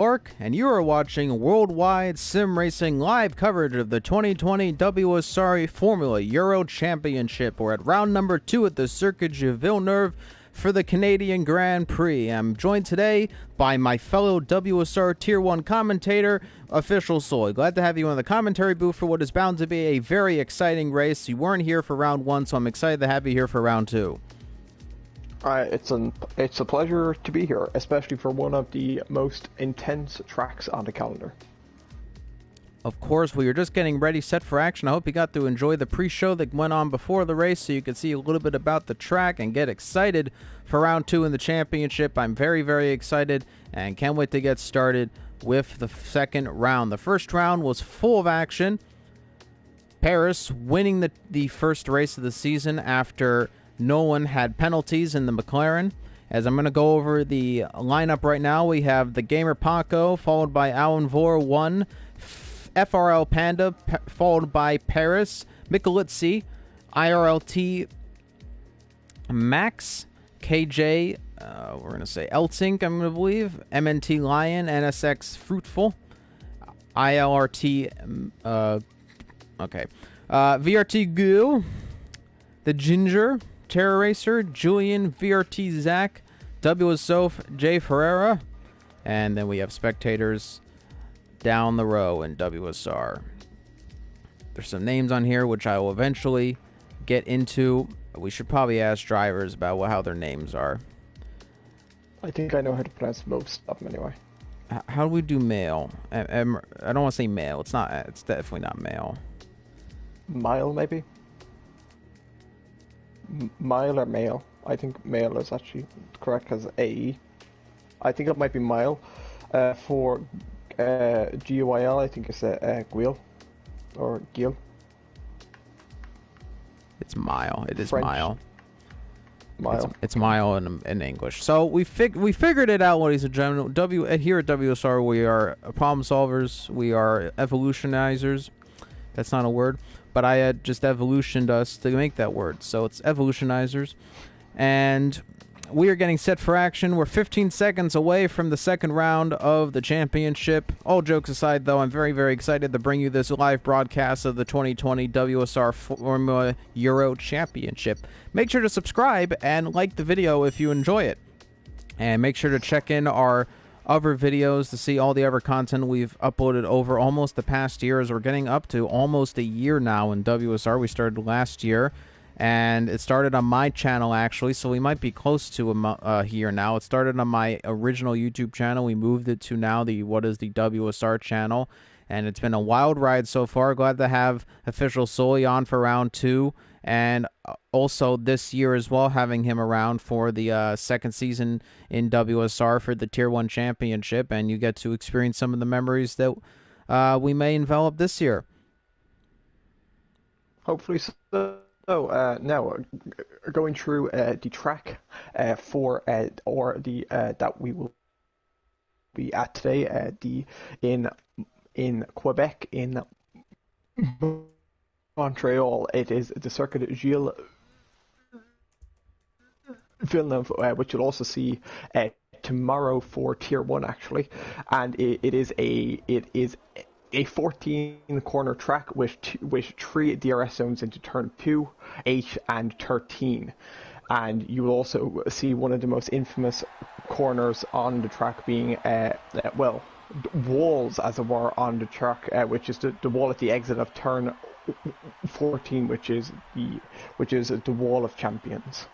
Orc, and you are watching Worldwide Sim Racing live coverage of the 2020 WSR Formula Euro Championship. We're at round number 2 at the Circuit de Villeneuve for the Canadian Grand Prix. I'm joined today by my fellow WSR Tier 1 commentator, Official Soy. Glad to have you in the commentary booth for what is bound to be a very exciting race. You weren't here for round 1, so I'm excited to have you here for round 2. It's a pleasure to be here, especially for one of the most intense tracks on the calendar. Of course, we were just getting ready, set for action. I hope you got to enjoy the pre-show that went on before the race so you could see a little bit about the track and get excited for round 2 in the championship. I'm very, very excited and can't wait to get started with the second round. The first round was full of action. Paris winning the first race of the season after no one had penalties in the McLaren. As I'm going to go over the lineup right now, we have the Gamer Paco, followed by Alan Vor 1, FRL Panda, followed by Paris, Michelizzi, IRLT Max, KJ, we're going to say Eltsink, I'm going to believe, MNT Lion, NSX Fruitful, ILRT, VRT Goo, the Ginger, Terror Racer, Julian, VRT Zach, WSOF, Jay Ferreira, and then we have spectators down the row in WSR. There's some names on here which I will eventually get into. We should probably ask drivers about how their names are. I think I know how to pronounce most of them anyway. How do we do male? I don't want to say male. It's not. It's definitely not male. Mile, maybe? Mile or male? I think male is actually correct because AE. I think it might be mile. For GUIL, I think it's Guil or Gil. It's mile. It is French. mile. Mile. It's mile in English. So we figured it out, ladies and gentlemen. Here at WSR, we are problem solvers. We are evolutionizers. That's not a word, but I had just evolutioned us to make that word. So it's evolutionizers. And we are getting set for action. We're 15 seconds away from the second round of the championship. All jokes aside, though, I'm very, very excited to bring you this live broadcast of the 2020 WSR Formula Euro Championship. Make sure to subscribe and like the video if you enjoy it. And make sure to check in our other videos to see all the other content we've uploaded over almost the past year, as we're getting up to almost a year now in WSR. We started last year, and it started on my channel, actually, so we might be close to a year now. It started on my original YouTube channel. We moved it to now the WSR channel, and it's been a wild ride so far. Glad to have Official Soy on for round 2, and also this year as well, having him around for the second season in WSR for the Tier 1 Championship, and you get to experience some of the memories that we may envelop this year. Hopefully so. So now going through the track that we will be at today, in Quebec, in Montreal. It is the Circuit Gilles Villeneuve, which you'll also see tomorrow for Tier 1 actually, and it is a 14-corner track with 3 DRS zones into turn 2, 8, and 13. And you will also see one of the most infamous corners on the track being, walls, as it were, on the track, which is the wall at the exit of turn 14, which is the Wall of Champions.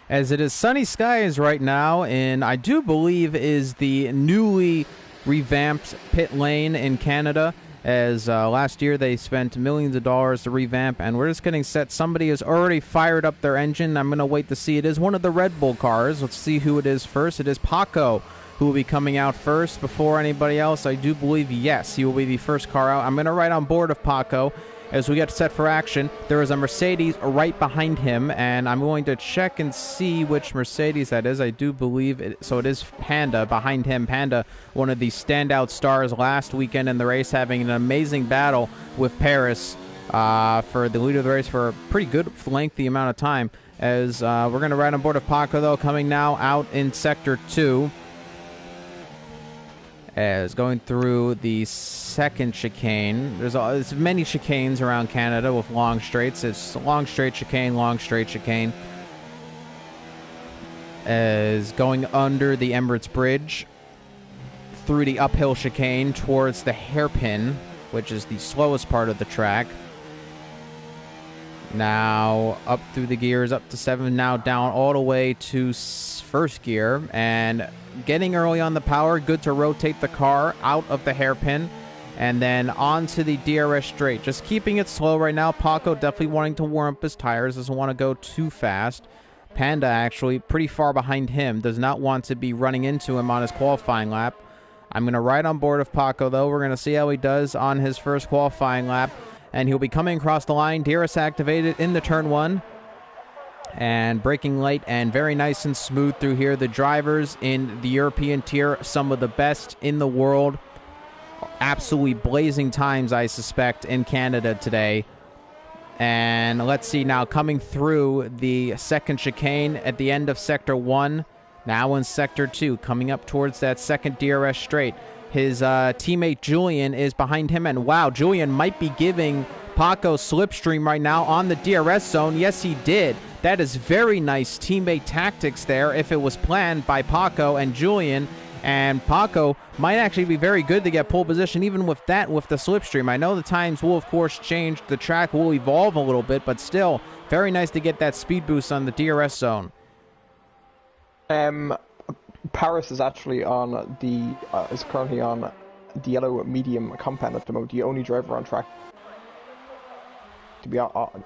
As it is sunny skies right now, and I do believe is the newly revamped pit lane in Canada, as last year they spent millions of dollars to revamp, and we're just getting set. Somebody has already fired up their engine. I'm going to wait to see. It is one of the Red Bull cars. Let's see who it is first. It is Paco who will be coming out first before anybody else. I do believe, yes, he will be the first car out. I'm going to ride on board of Paco as we get set for action. There is a Mercedes right behind him, and I'm going to check and see which Mercedes that is. I do believe it. So it is Panda behind him. Panda, one of the standout stars last weekend in the race, having an amazing battle with Paris for the lead of the race for a pretty good lengthy amount of time. As we're going to ride on board of Paco, though, coming now out in Sector 2. As going through the second chicane, there's many chicanes around Canada with long straights. It's long straight chicane, long straight chicane. As going under the Emirates Bridge, through the uphill chicane towards the hairpin, which is the slowest part of the track. Now up through the gears, up to 7, now down all the way to first gear, and getting early on the power, good to rotate the car out of the hairpin, and then onto the DRS straight. Just keeping it slow right now. Paco definitely wanting to warm up his tires, doesn't want to go too fast. Panda actually pretty far behind him, does not want to be running into him on his qualifying lap. I'm going to ride on board of Paco, though. We're going to see how he does on his first qualifying lap. And he'll be coming across the line. DRS activated in the turn 1. And braking light and very nice and smooth through here. The drivers in the European tier, some of the best in the world. Absolutely blazing times, I suspect, in Canada today. And let's see now, coming through the second chicane at the end of Sector 1. Now in Sector 2, coming up towards that second DRS straight. His teammate Julian is behind him, and wow, Julian might be giving Paco slipstream right now on the DRS zone. Yes, he did. That is very nice teammate tactics there if it was planned by Paco and Julian. And Paco might actually be very good to get pole position even with that, with the slipstream. I know the times will, of course, change. The track will evolve a little bit, but still, very nice to get that speed boost on the DRS zone. Paris is actually on is currently on the yellow medium compound at the moment. The only driver on track to be on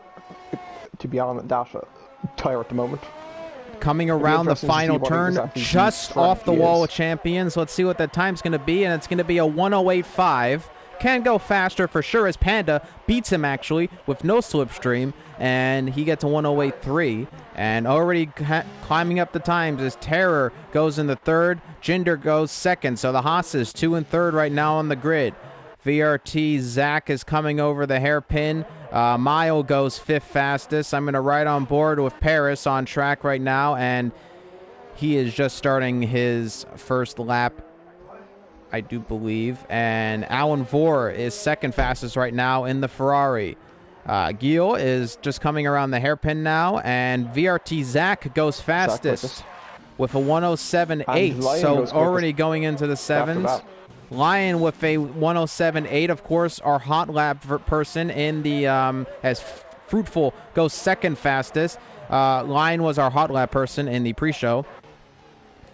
that tire at the moment. Coming around the final turn, just off the wall of champions. Let's see what that time's going to be, and it's going to be a 1:08.5. Can go faster for sure, as Panda beats him actually with no slipstream, and he gets a 1:08.3. And already climbing up the times as Terror goes in the third, Jinder goes second. So the Haas's 2 and 3rd right now on the grid. VRT Zach is coming over the hairpin. Mile goes 5th fastest. I'm going to ride on board with Paris on track right now, and he is just starting his first lap, I do believe. And Alan Vore is 2nd fastest right now in the Ferrari. Gil is just coming around the hairpin now, and VRT Zach goes fastest with a 1:07.8. So already going into the 7s. Lion with a 1:07.8, of course, our hot lap person in the as Fruitful goes 2nd fastest. Lion was our hot lap person in the pre-show.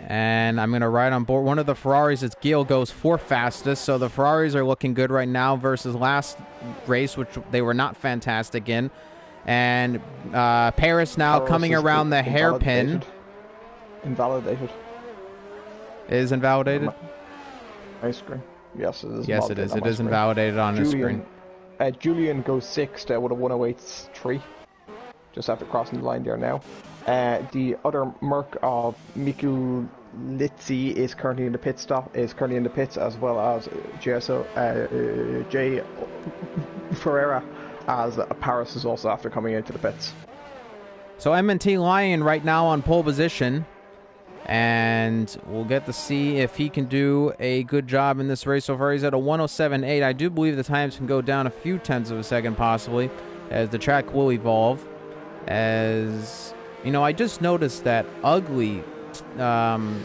And I'm going to ride on board one of the Ferraris as Gil goes 4th fastest. So the Ferraris are looking good right now versus last race, which they were not fantastic in. And Paris now coming around the hairpin. Invalidated. Is invalidated? My screen. Yes, it is. Yes, it is. It is invalidated on the screen. Julian goes 6th with a 1:08.3. Just after crossing the line there now. The other Merc of Miku Litzi is currently in the pits, as well as Jay Ferreira, as Paris is also after coming into the pits. So M&T Lion right now on pole position, and we'll get to see if he can do a good job in this race. So far he's at a 1:07.8. I do believe the times can go down a few tenths of a second possibly, as the track will evolve. As you know, I just noticed that ugly wing,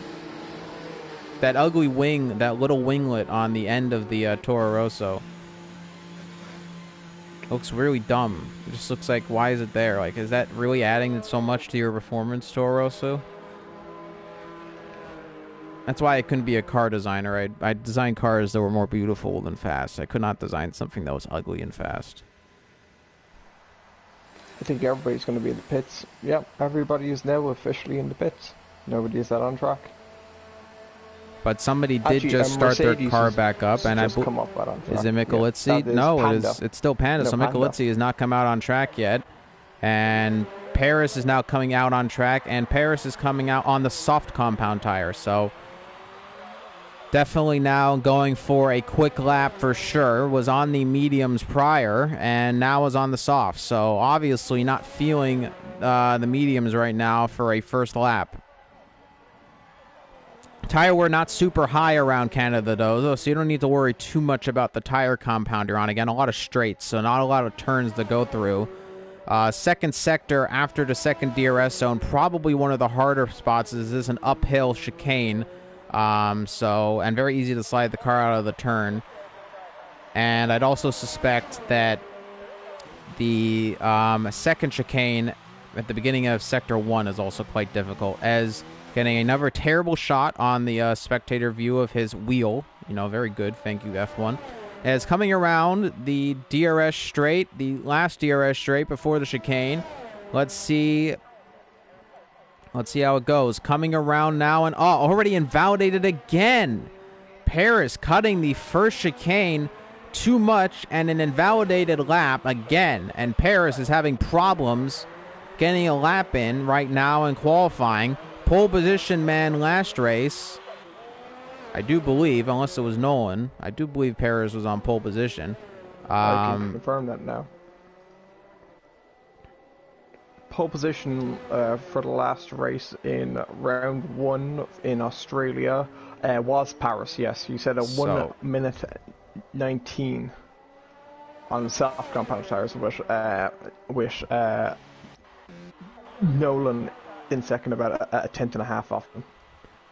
that little winglet on the end of the Toro Rosso. Looks really dumb. It just looks like, why is it there? Like, is that really adding so much to your performance, Toro Rosso? That's why I couldn't be a car designer. I designed cars that were more beautiful than fast. I could not design something that was ugly and fast. I think everybody's going to be in the pits. Yep, everybody is now officially in the pits. Nobody is on track. But somebody did just start their car back up, and is it Michelizzi? Yeah, no, it's still Panda. No, so Michelizzi has not come out on track yet, and Paris is now coming out on track, and Paris is coming out on the soft compound tire. So definitely now going for a quick lap for sure. Was on the mediums prior, and now is on the softs. So obviously not feeling the mediums right now for a first lap. Tire wear not super high around Canada, though, so you don't need to worry too much about the tire compound you're on. Again, a lot of straights, so not a lot of turns to go through. Second sector after the second DRS zone, probably one of the harder spots. This is an uphill chicane, and very easy to slide the car out of the turn. And I'd also suspect that the second chicane at the beginning of Sector 1 is also quite difficult, as getting another terrible shot on the spectator view of his wheel. Very good. Thank you, F1. As coming around the DRS straight, the last DRS straight before the chicane. Let's see how it goes. Coming around now, and already invalidated again. Paris cutting the first chicane too much, and an invalidated lap again. And Paris is having problems getting a lap in right now in qualifying. Pole position man last race, I do believe, unless it was Nolan, I do believe Paris was on pole position. I can confirm that now. Pole position for the last race in round 1 in Australia was Paris, yes. You said a 1 minute 19 on soft compound tires, with Nolan in second, about a tenth and a half off them.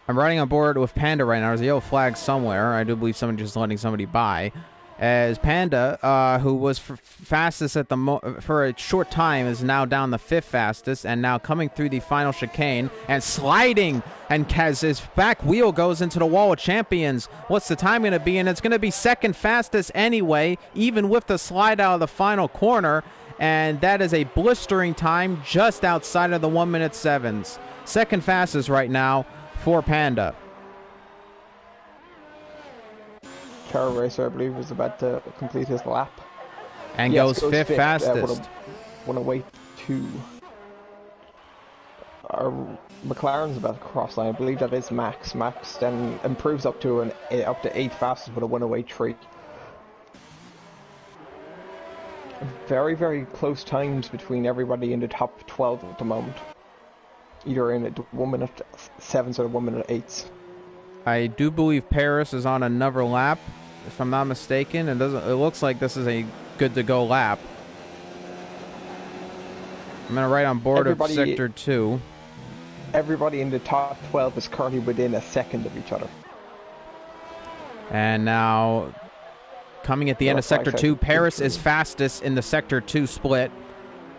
I'm riding on board with Panda right now. There's a yellow flag somewhere. I do believe someone just letting somebody by. As Panda, who was fastest at for a short time, is now down the 5th fastest, and now coming through the final chicane and sliding, and as his back wheel goes into the wall of champions. What's the time going to be? And it's going to be second fastest anyway, even with the slide out of the final corner. And that is a blistering time just outside of the 1 minute 7s. Second fastest right now for Panda. Car racer, I believe, is about to complete his lap. And goes fifth fastest. Want to wait to... McLaren's about to cross line. I believe that is Max. Max then improves up to 8th fastest with a 1:08.3. Very, very close times between everybody in the top 12 at the moment. Either in 1 minute 7s or 1 minute 8s. I do believe Paris is on another lap, if I'm not mistaken. It looks like this is a good to go lap. I'm gonna right on board of sector 2. Everybody in the top 12 is currently within a second of each other. And now, coming at the end of sector 2, Paris is fastest in the sector 2 split.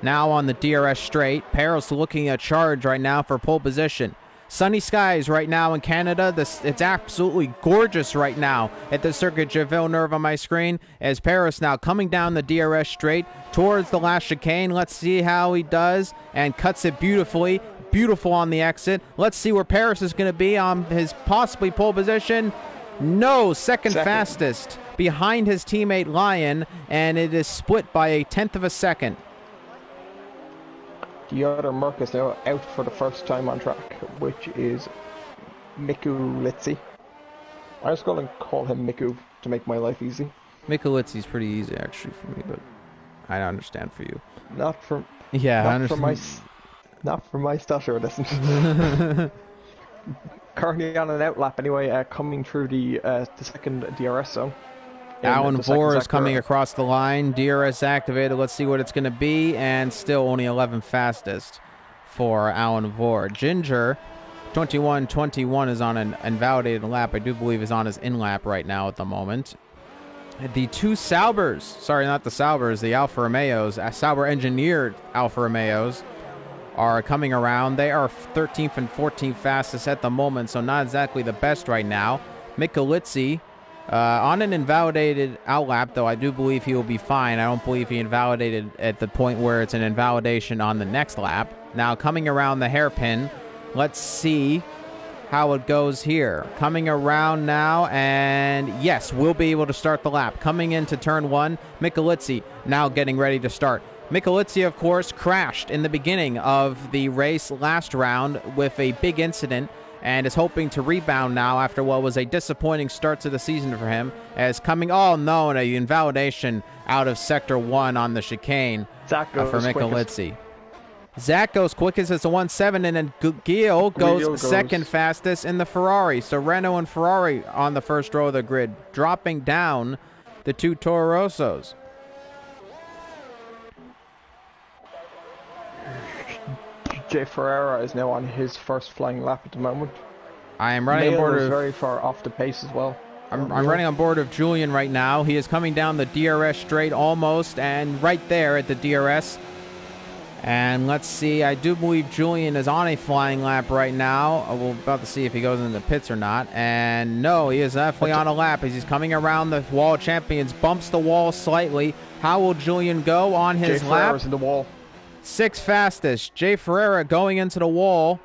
Now on the DRS straight, Paris looking at charge right now for pole position. Sunny skies right now in Canada. It's absolutely gorgeous right now at the Circuit de Villeneuve on my screen, as Paris now coming down the DRS straight towards the last chicane. Let's see how he does, and cuts it beautifully. Beautiful on the exit. Let's see where Paris is going to be on his possibly pole position. No, second fastest behind his teammate Lyon, and it is split by a 1/10 of a second. The other Merc is now out for the first time on track, which is Mikulitsi. I'm just going to call him Miku to make my life easy. Mikulitzi's pretty easy actually for me, but I don't understand for you. Not for my stutter, listen. Currently on an outlap anyway, coming through the second DRS zone. Alan Vore is coming across the line. DRS activated. Let's see what it's going to be. And still only 11th fastest for Alan Vore. Ginger, 21-21, is on an invalidated lap. I do believe is on his in-lap right now at the moment. The two Saubers, sorry, not the Saubers, the Alfa Romeos, Sauber-engineered Alfa Romeos, are coming around. They are 13th and 14th fastest at the moment, so not exactly the best right now. Mikulitsi, on an invalidated outlap, though I do believe he will be fine. I don't believe he invalidated at the point where it's an invalidation on the next lap. Now coming around the hairpin, let's see how it goes here. Coming around now, and yes, we'll be able to start the lap. Coming into turn 1, Mikulitsi now getting ready to start. Mikulitsi, of course, crashed in the beginning of the race last round with a big incident, and is hoping to rebound now after what was a disappointing start to the season for him, as coming, an invalidation out of Sector 1 on the chicane for Mikulitsi. Zach goes quickest as a 1.7, and then Gil goes second fastest in the Ferrari. So Renault and Ferrari on the first row of the grid, dropping down the two Toro Rossos. Jay Ferreira is now on his first flying lap at the moment. I am running on board of very far off the pace as well. I'm running on board of Julian right now. He is coming down the DRS straight almost, and right there at the DRS. And let's see, I do believe Julian is on a flying lap right now. We're about to see if he goes into the pits or not. And no, he is definitely on a lap as he's coming around the wall of champions, bumps the wall slightly. How will Julian go on his Jay lap? Ferreira's in the wall. Sixth fastest. Jay Ferreira going into the wall.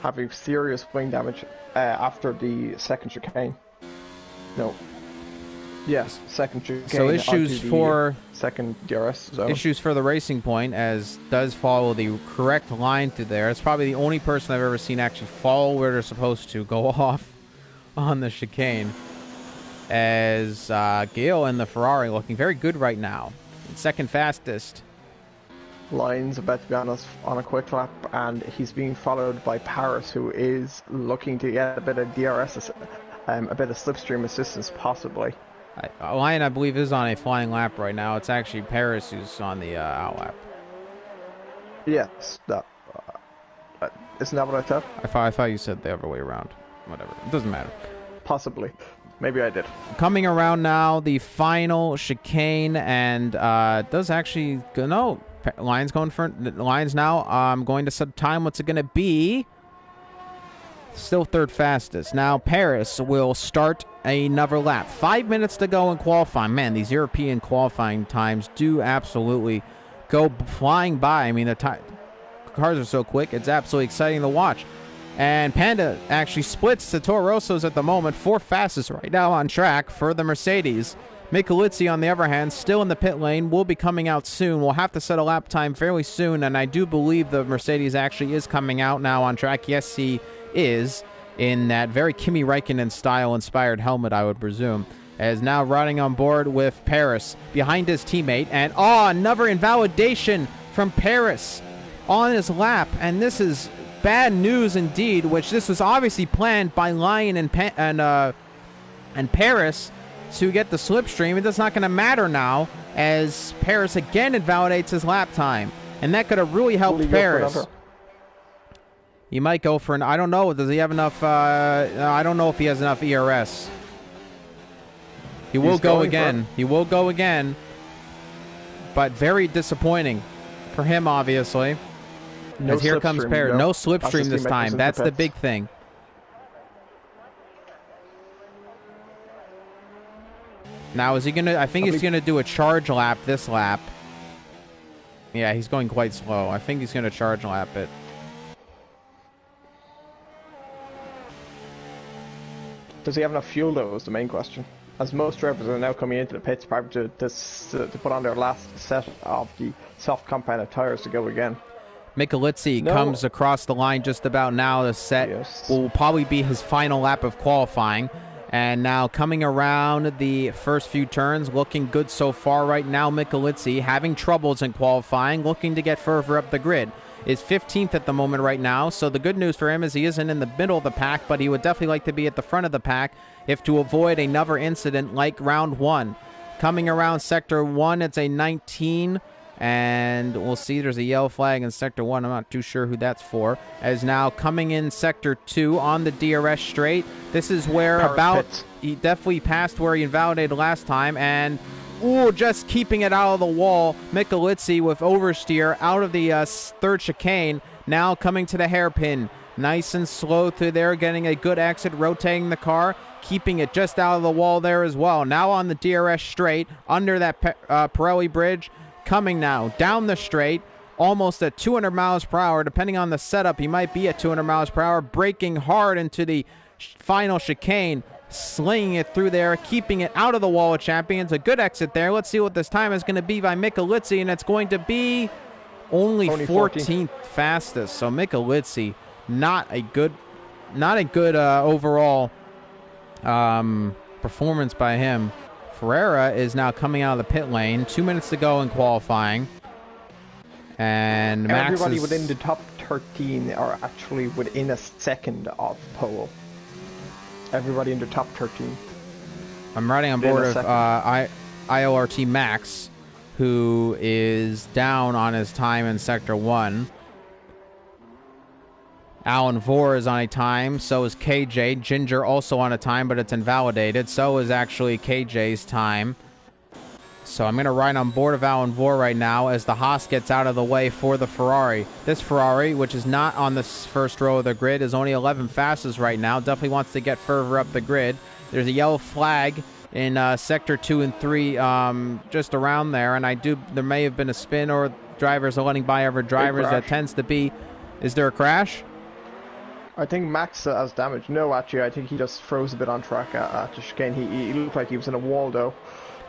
Having serious wing damage after the second chicane. No. Yes, second chicane. So issues for second DRS zone. Issues for the Racing Point, as does follow the correct line through there. It's probably the only person I've ever seen actually follow where they're supposed to go off on the chicane. As Gil and the Ferrari looking very good right now. Second fastest. Line's about to be on a quick lap, and he's being followed by Paris, who is looking to get a bit of DRS, a bit of slipstream assistance, possibly. Lion, I believe, is on a flying lap right now. It's actually Paris who's on the out lap. Yes, isn't that what I thought? I thought you said the other way around. Whatever, it doesn't matter. Possibly, maybe I did. Coming around now, the final chicane, and does actually no. Lions going for Lions now. I'm going to set time. What's it going to be? Still third fastest. Now Paris will start another lap. 5 minutes to go in qualifying. Man, these European qualifying times do absolutely go flying by. I mean, the cars are so quick. It's absolutely exciting to watch. And Panda actually splits the Toro Rossos at the moment. Fourth fastest right now on track for the Mercedes. Michelizzi, on the other hand, still in the pit lane, will be coming out soon. We'll have to set a lap time fairly soon, and I do believe the Mercedes actually is coming out now on track. Yes, he is, in that very Kimi Räikkönen style-inspired helmet, I would presume, as now riding on board with Paris behind his teammate. And, another invalidation from Paris on his lap, and this is bad news indeed, which this was obviously planned by Lion and Paris to get the slipstream. It's not going to matter now, as Paris again invalidates his lap time, and that could have really helped Paris. He might go for an, I don't know, does he have enough, I don't know if he has enough ERS. He will go again. He will go again, but very disappointing for him, obviously. No, as here comes Paris. No slipstream this time. That's the big thing. Now, is he going to... I think he's going to do a charge lap this lap. Yeah, he's going quite slow. I think he's going to charge lap it. Does he have enough fuel, though, is the main question. As most drivers are now coming into the pits probably to put on their last set of the soft compounded tires to go again. Michelizzi comes across the line just about now. The set will probably be his final lap of qualifying. And now coming around the first few turns, looking good so far right now. Michelizzi having troubles in qualifying, looking to get further up the grid. Is 15th at the moment right now, so the good news for him is he isn't in the middle of the pack, but he would definitely like to be at the front of the pack if to avoid another incident like round one. Coming around Sector 1, it's a 19, and we'll see there's a yellow flag in Sector 1. I'm not too sure who that's for. As now coming in Sector 2 on the DRS straight. This is where he definitely passed where he invalidated last time, and just keeping it out of the wall. Michelizzi with oversteer out of the third chicane. Now coming to the hairpin. Nice and slow through there, getting a good exit, rotating the car, keeping it just out of the wall there as well. Now on the DRS straight, under that Pirelli bridge. Coming now down the straight, almost at 200 miles per hour. Depending on the setup, he might be at 200 miles per hour. Braking hard into the final chicane. Slinging it through there, keeping it out of the wall of champions. A good exit there. Let's see what this time is going to be by Michelizzi, and it's going to be only 14th fastest. So Michelizzi, not a good overall performance by him. Ferreira is now coming out of the pit lane. 2 minutes to go in qualifying. And Max everybody is... within the top 13 are actually within a second of pole. Everybody in the top 13. I'm riding on board of ILRT Max, who is down on his time in Sector 1. Alan Vore is on a time, so is KJ. Ginger also on a time, but it's invalidated. So is actually KJ's time. So I'm going to ride on board of Alan Vore right now as the Haas gets out of the way for the Ferrari. This Ferrari, which is not on the first row of the grid, is only 11 fastest right now. Definitely wants to get further up the grid. There's a yellow flag in Sector 2 and 3 just around there, and there may have been a spin or drivers are letting by other drivers. That tends to be... Is there a crash? I think Max has damage. No, actually, I think he just froze a bit on track at the chicane. He looked like he was in a wall, though.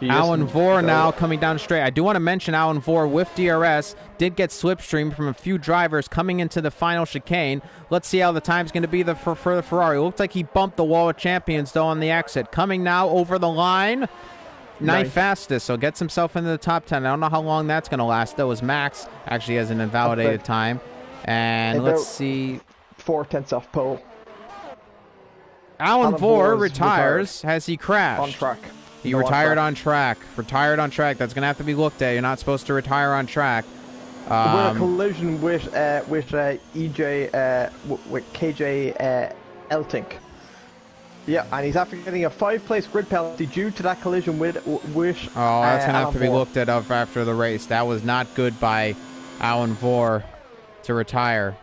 Alan Vore now coming down straight. I do want to mention Alan Vore with DRS did get slipstreamed from a few drivers coming into the final chicane. Let's see how the time's going to be for the Ferrari. It looks like he bumped the wall of champions, though, on the exit. Coming now over the line. Ninth fastest, so gets himself into the top 10. I don't know how long that's going to last, though, as Max actually has an invalidated time. And let's see... 4/10 off pole. Alan Vore retires. Has he crashed? On track. He retired on track. Retired on track. That's going to have to be looked at. You're not supposed to retire on track. With a collision with KJ Eltink. Yeah, and he's after getting a 5-place grid penalty due to that collision with that's going to have to be looked at after the race. That was not good by Alan Vore to retire.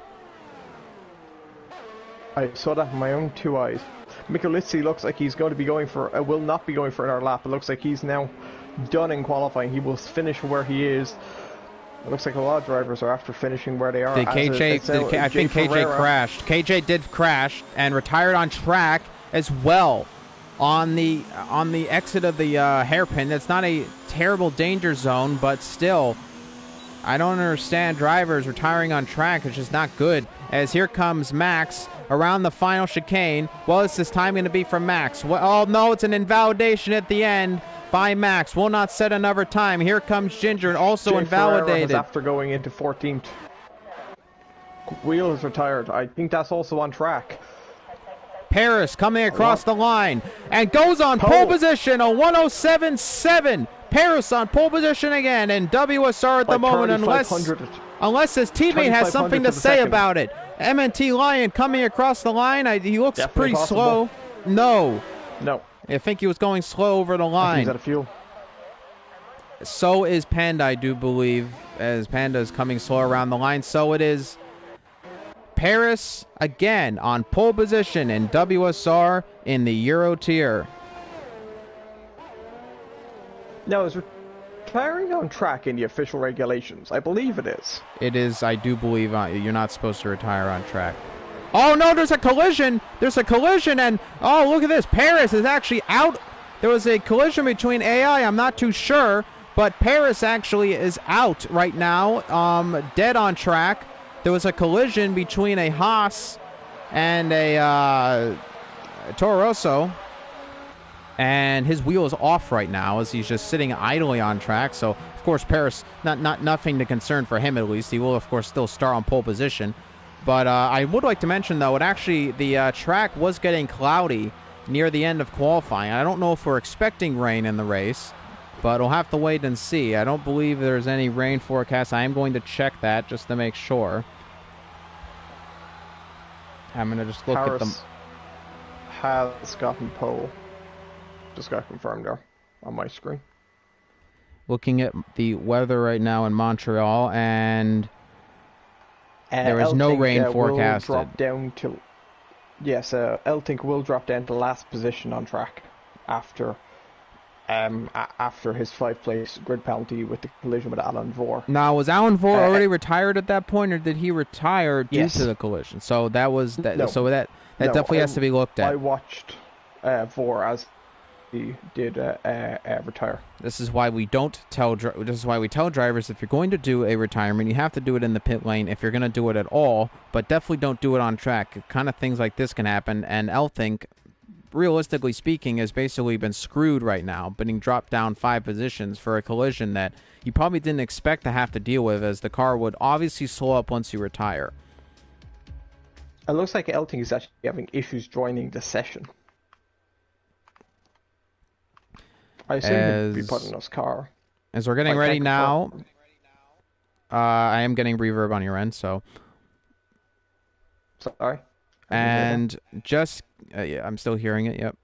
I saw that with my own 2 eyes. Mikulicki looks like he's going to be going for, will not be going for another lap. It looks like he's now done in qualifying. He will finish where he is. It looks like a lot of drivers are after finishing where they are. I think KJ crashed. KJ did crash and retired on track as well on the exit of the hairpin. That's not a terrible danger zone, but still, I don't understand drivers retiring on track. It's just not good. As here comes Max around the final chicane. Well, is this time going to be for Max? Well, oh, no, it's an invalidation at the end by Max. Will not set another time. Here comes Ginger, and also invalidated. After going into 14th. Wheel is retired. I think that's also on track. Paris coming across the line and goes on pole position, a 107.7. Paris on pole position again, and WSR at the moment, unless his teammate has something to say about it. MNT Lion coming across the line. He looks pretty slow. No. I think he was going slow over the line. He's out of fuel. So is Panda, I do believe, as Panda is coming slow around the line. So it is Paris again on pole position and WSR in the Euro tier. No, is retiring on track in the official regulations? I believe it is. It is, I do believe you're not supposed to retire on track. Oh no, there's a collision! There's a collision, and oh, look at this. Paris is actually out. There was a collision between AI, I'm not too sure, but Paris actually is out right now, dead on track. There was a collision between a Haas and a Toro Rosso. And his wheel is off right now as he's just sitting idly on track. So, of course, Paris, nothing to concern for him at least. He will, of course, still start on pole position. But I would like to mention, though, the track was getting cloudy near the end of qualifying. I don't know if we're expecting rain in the race, but we'll have to wait and see. I don't believe there's any rain forecast. I am going to check that just to make sure. I'm going to just look at them. Has gotten pole. Just got confirmed there on my screen. Looking at the weather right now in Montreal, and there is no rain forecasted. Will drop down to, yes, Eltink will drop down to last position on track after his 5-place grid penalty with the collision with Alan Vore. Now, was Alan Vore already retired at that point, or did he retire due to the collision? So that was that. No, so that definitely has to be looked at. I watched Vore as he did retire. This is why we don't tell. This is why we tell drivers, if you're going to do a retirement, you have to do it in the pit lane if you're going to do it at all. But definitely don't do it on track. Kind of things like this can happen. And Eltink realistically speaking, has basically been screwed right now, being dropped down 5 positions for a collision that you probably didn't expect to have to deal with, as the car would obviously slow up once you retire. It looks like Elting is actually having issues joining the session. I assume he'd be putting his car. As we're getting ready now, I am getting reverb on your end, so. Sorry. And just, yeah, I'm still hearing it, yep.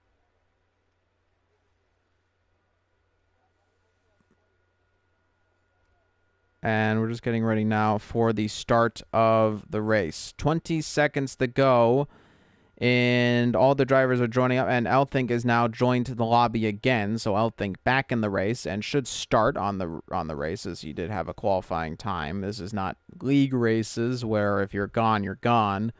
And we're just getting ready now for the start of the race. 20 seconds to go, and all the drivers are joining up, and Elthink is now joined to the lobby again, so Elthink back in the race and should start on the race, as he did have a qualifying time. This is not league races where if you're gone, you're gone.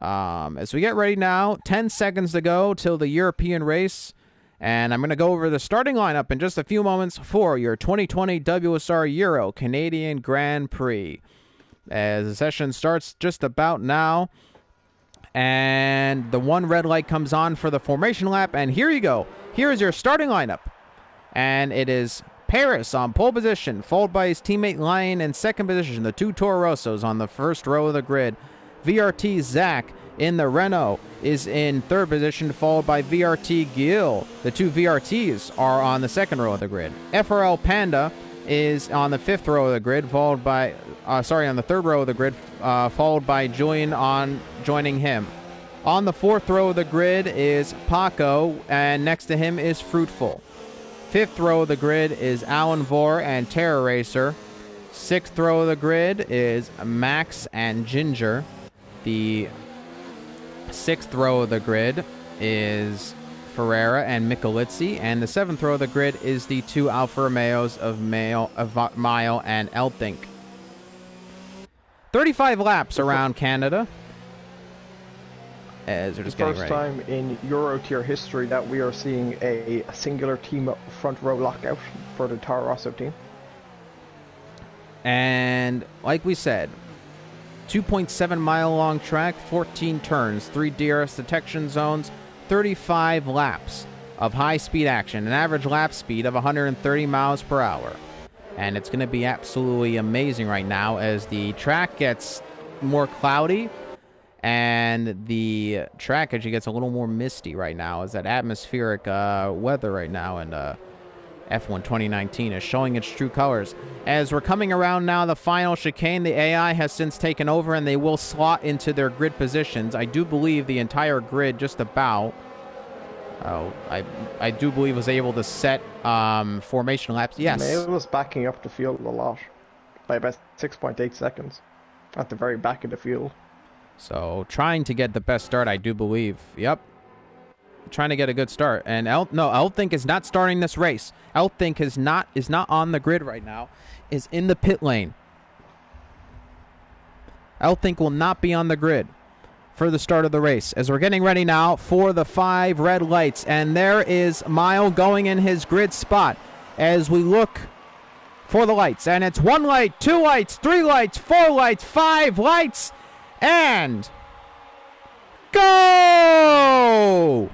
As we get ready now, 10 seconds to go till the European race, and I'm going to go over the starting lineup in just a few moments for your 2020 WSR Euro Canadian Grand Prix. As the session starts just about now, and the one red light comes on for the formation lap, and here you go. Here is your starting lineup, and it is Paris on pole position, followed by his teammate Lion in second position, the 2 Toro Rossos on the first row of the grid. VRT Zach in the Renault is in third position, followed by VRT Gil. The 2 VRTs are on the second row of the grid. FRL Panda is on the fifth row of the grid, followed by, on the third row of the grid, followed by Julian on joining him. On the fourth row of the grid is Paco, and next to him is Fruitful. Fifth row of the grid is Alan Vor and Terror Racer. Sixth row of the grid is Max and Ginger. The sixth row of the grid is Ferreira and Michelizzi, and the seventh row of the grid is the 2 Alfa Romeos of Mile and Elthink. 35 laps around Canada. As we're just getting ready. First time in Euro Tier history that we are seeing a singular team front row lockout for the Toro Rosso team. And like we said, 2.7 mile long track, 14 turns, 3 DRS detection zones, 35 laps of high-speed action, an average lap speed of 130 miles per hour. And it's going to be absolutely amazing right now as the track gets more cloudy and the track actually gets a little more misty right now, as that atmospheric weather right now and F1 2019 is showing its true colors. As we're coming around now, the final chicane, the AI has since taken over and they will slot into their grid positions. I do believe the entire grid just about, I do believe was able to set formation laps. Yes. Mail was backing up the field a lot by about 6.8 seconds at the very back of the field. So trying to get the best start, I do believe. Yep. Trying to get a good start, and Elthink is not starting this race. Elthink is not on the grid right now, is in the pit lane. Elthink will not be on the grid for the start of the race, as we're getting ready now for the 5 red lights, and there is Mile going in his grid spot as we look for the lights, and it's 1 light, 2 lights, 3 lights, 4 lights, 5 lights, and go!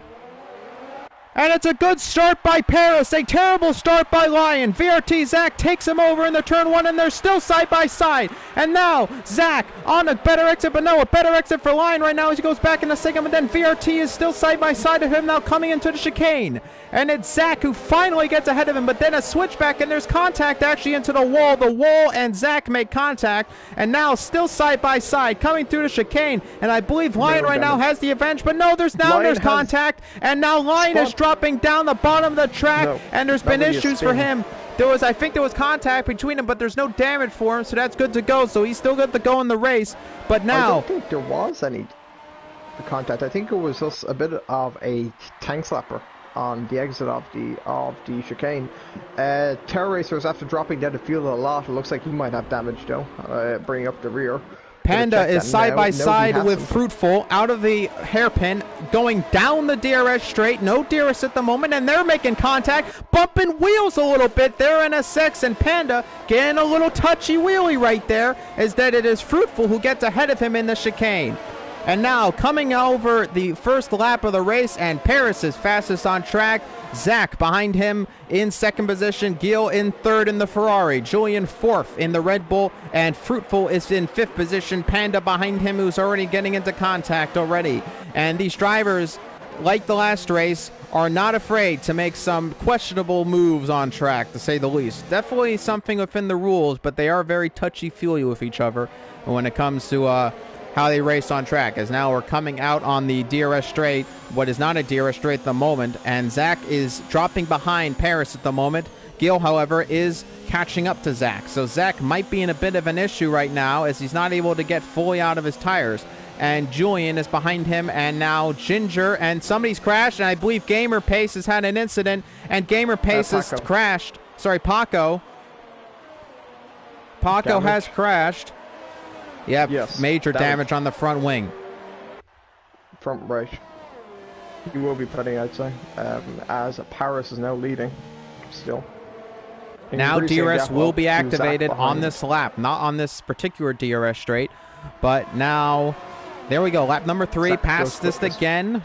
And it's a good start by Paris, a terrible start by Lion. VRT Zach takes him over in the turn 1, and they're still side by side. And now Zach on a better exit, but no, a better exit for Lion right now as he goes back in the second, but then VRT is still side by side of him now coming into the chicane. And it's Zach who finally gets ahead of him, but then a switchback, and there's contact actually into the wall. The wall and Zach make contact, and now still side by side coming through the chicane. And I believe Lion right now has the advantage, but no, there's contact, and now Lion is dropping down the bottom of the track, and there's been issues for him. I think there was contact between them, but there's no damage for him, so that's good to go. So he's still good to go in the race. But now, I don't think there was any contact. I think it was just a bit of a tank slapper on the exit of the chicane. Terror Racers, after dropping down the field a lot, it looks like he might have damage though, bringing up the rear. Panda is side by side with Fruitful out of the hairpin, going down the DRS straight. No DRS at the moment, and they're making contact, bumping wheels a little bit. They're NSX and Panda getting a little touchy-wheely right there, is that it is Fruitful who gets ahead of him in the chicane. And now coming over the first lap of the race, and Paris is fastest on track. Zach behind him in second position. Gil in third in the Ferrari. Julian fourth in the Red Bull. And Fruitful is in fifth position. Panda behind him, who's already getting into contact already. And these drivers, like the last race, are not afraid to make some questionable moves on track, to say the least. Definitely something within the rules, but they are very touchy-feely with each other when it comes to how they race on track. As now we're coming out on the DRS straight, what is not a DRS straight at the moment, and Zach is dropping behind Paris at the moment. Gil, however, is catching up to Zach. So Zach might be in a bit of an issue right now as he's not able to get fully out of his tires. And Julian is behind him, and now Ginger, and somebody's crashed, and I believe Gamer Pace has had an incident, and Gamer Pace has crashed. Sorry, Paco. Paco has crashed. Yep, yes, major damage on the front wing. Front right. He will be putting outside, as Paris is now leading still. Now DRS will be activated on this lap, not on this particular DRS straight, but now, there we go, lap number 3, past this again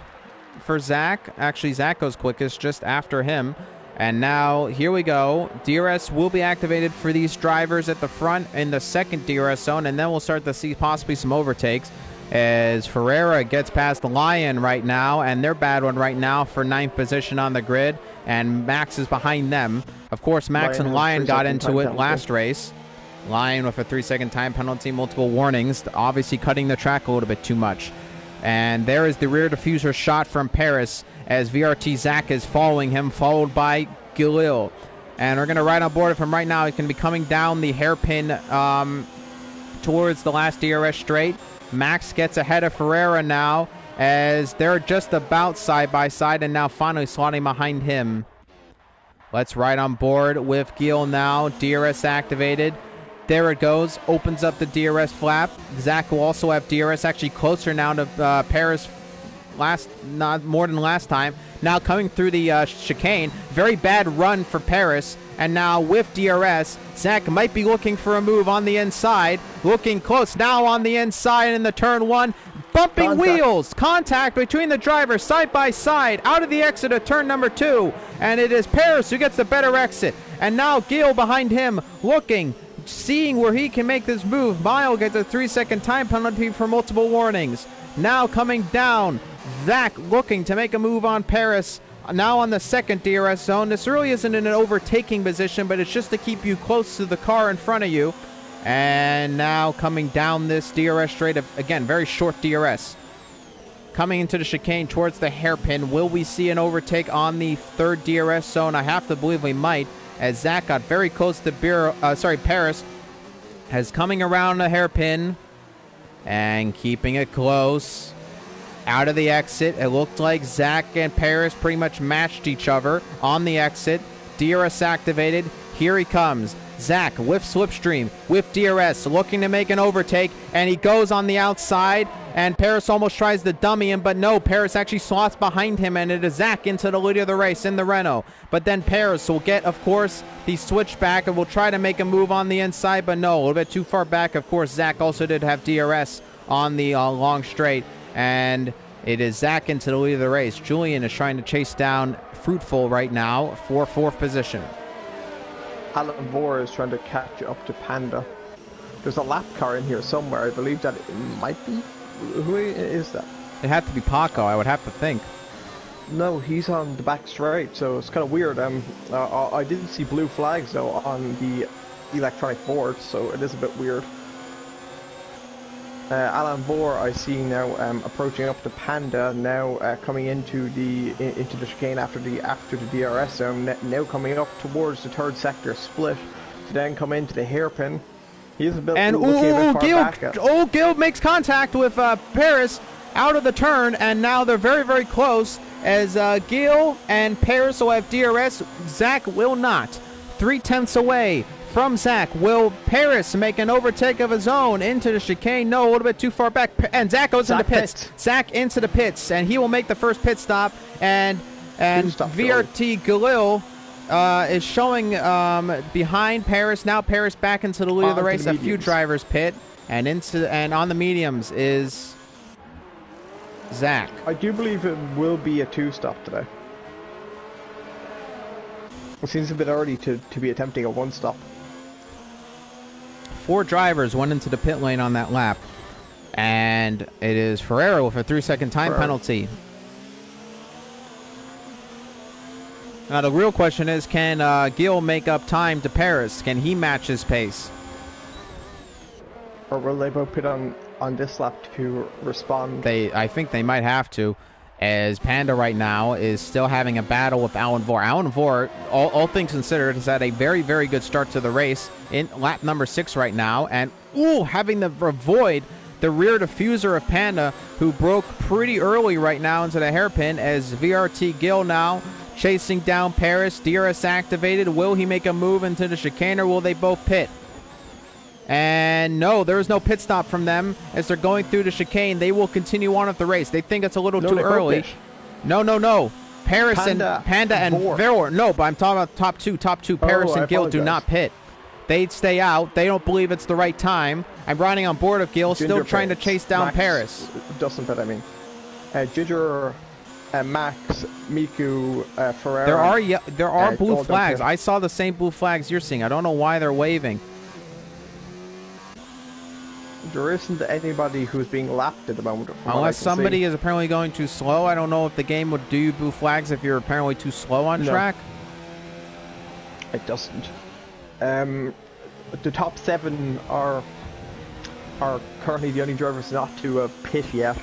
for Zach. Actually, Zach goes quickest just after him. And now, here we go. DRS will be activated for these drivers at the front in the second DRS zone, and then we'll start to see possibly some overtakes as Ferreira gets past Lion right now, and their bad one right now for 9th position on the grid, and Max is behind them. Of course, Max and Lion got into it last race. Lion with a 3-second time penalty, multiple warnings, obviously cutting the track a little bit too much. And there is the rear diffuser shot from Paris as VRT Zach is following him, followed by Galil. And we're going to ride on board with him right now. He can be coming down the hairpin towards the last DRS straight. Max gets ahead of Ferreira now as they're just about side by side, and now finally slotting behind him. Let's ride on board with Gil now. DRS activated. There it goes. Opens up the DRS flap. Zach will also have DRS, actually closer now to Paris, not more than last time. Now coming through the chicane. Very bad run for Paris. And now with DRS, Zach might be looking for a move on the inside. Looking close now on the inside in the turn 1. Bumping wheels. Contact between the drivers side by side. Out of the exit of turn number 2. And it is Paris who gets the better exit. And now Gil behind him looking, seeing where he can make this move. Mile gets a 3-second time penalty for multiple warnings. Now coming down, Zach looking to make a move on Paris. Now on the second DRS zone. This really isn't in an overtaking position, but it's just to keep you close to the car in front of you. And now coming down this DRS straight, again, very short DRS. Coming into the chicane towards the hairpin. Will we see an overtake on the third DRS zone? I have to believe we might, as Zach got very close to Paris. Has coming around the hairpin and keeping it close. Out of the exit, it looked like Zach and Paris pretty much matched each other on the exit. DRS activated. Here he comes. Zach with slipstream, with DRS, looking to make an overtake, and he goes on the outside, and Paris almost tries to dummy him, but no, Paris actually slots behind him, and it is Zach into the lead of the race in the Renault. But then Paris will get, of course, the switchback, and will try to make a move on the inside, but no, a little bit too far back. Of course, Zach also did have DRS on the long straight, and it is Zach into the lead of the race. Julian is trying to chase down Fruitful right now for 4th position. Alan Vore is trying to catch up to Panda. There's a lap car in here somewhere. I believe that it might be. Who is that? It had to be Paco, I would have to think. No, he's on the back straight, so it's kind of weird. I didn't see blue flags though on the electronic board, so it is a bit weird. Alan Vore, I see now approaching up to Panda, now coming into the chicane after the DRS zone, now coming up towards the third sector split to then come into the hairpin. He's a bit Gil makes contact with Paris out of the turn, and now they're very, very close as Gil and Paris will have DRS. Zach will not. 3/10 away from Zach. Will Paris make an overtake of his own into the chicane? No, a little bit too far back. And Zach goes into pits. Zach into the pits, and he will make the first pit stop. And VRT Galil is showing behind Paris. Now Paris back into the lead of the race. A few drivers pit, and on the mediums is Zach. I do believe it will be a 2-stop today. It seems a bit early to be attempting a 1-stop. 4 drivers went into the pit lane on that lap. And it is Ferrero with a 3-second time penalty. Now, the real question is, can Gil make up time to Paris? Can he match his pace? Or will they both put on this lap to respond? I think they might have to, as Panda right now is still having a battle with Alan Vore. Alan Vore, all things considered, has had a very, very good start to the race in lap number 6 right now. And, having to avoid the rear diffuser of Panda, who broke pretty early right now into the hairpin, as VRT Gil now chasing down Paris. DRS activated. Will he make a move into the chicane, or will they both pit? And no, there is no pit stop from them as they're going through the chicane. They will continue on with the race. They think it's a little too early. No. Paris Panda and Vore. No, but I'm talking about top two. Paris and Gil do not pit. They'd stay out. They don't believe it's the right time. I'm riding on board of Gil, still trying to chase down Paris. Doesn't pit, I mean. Ginger, Max, Miku, Ferrera. There are blue flags. I saw the same blue flags you're seeing. I don't know why they're waving. There isn't anybody who's being lapped at the moment. Unless somebody is apparently going too slow. I don't know if the game would do you blue flags if you're apparently too slow on track. It doesn't. The top 7 are currently the only drivers not to pit yet.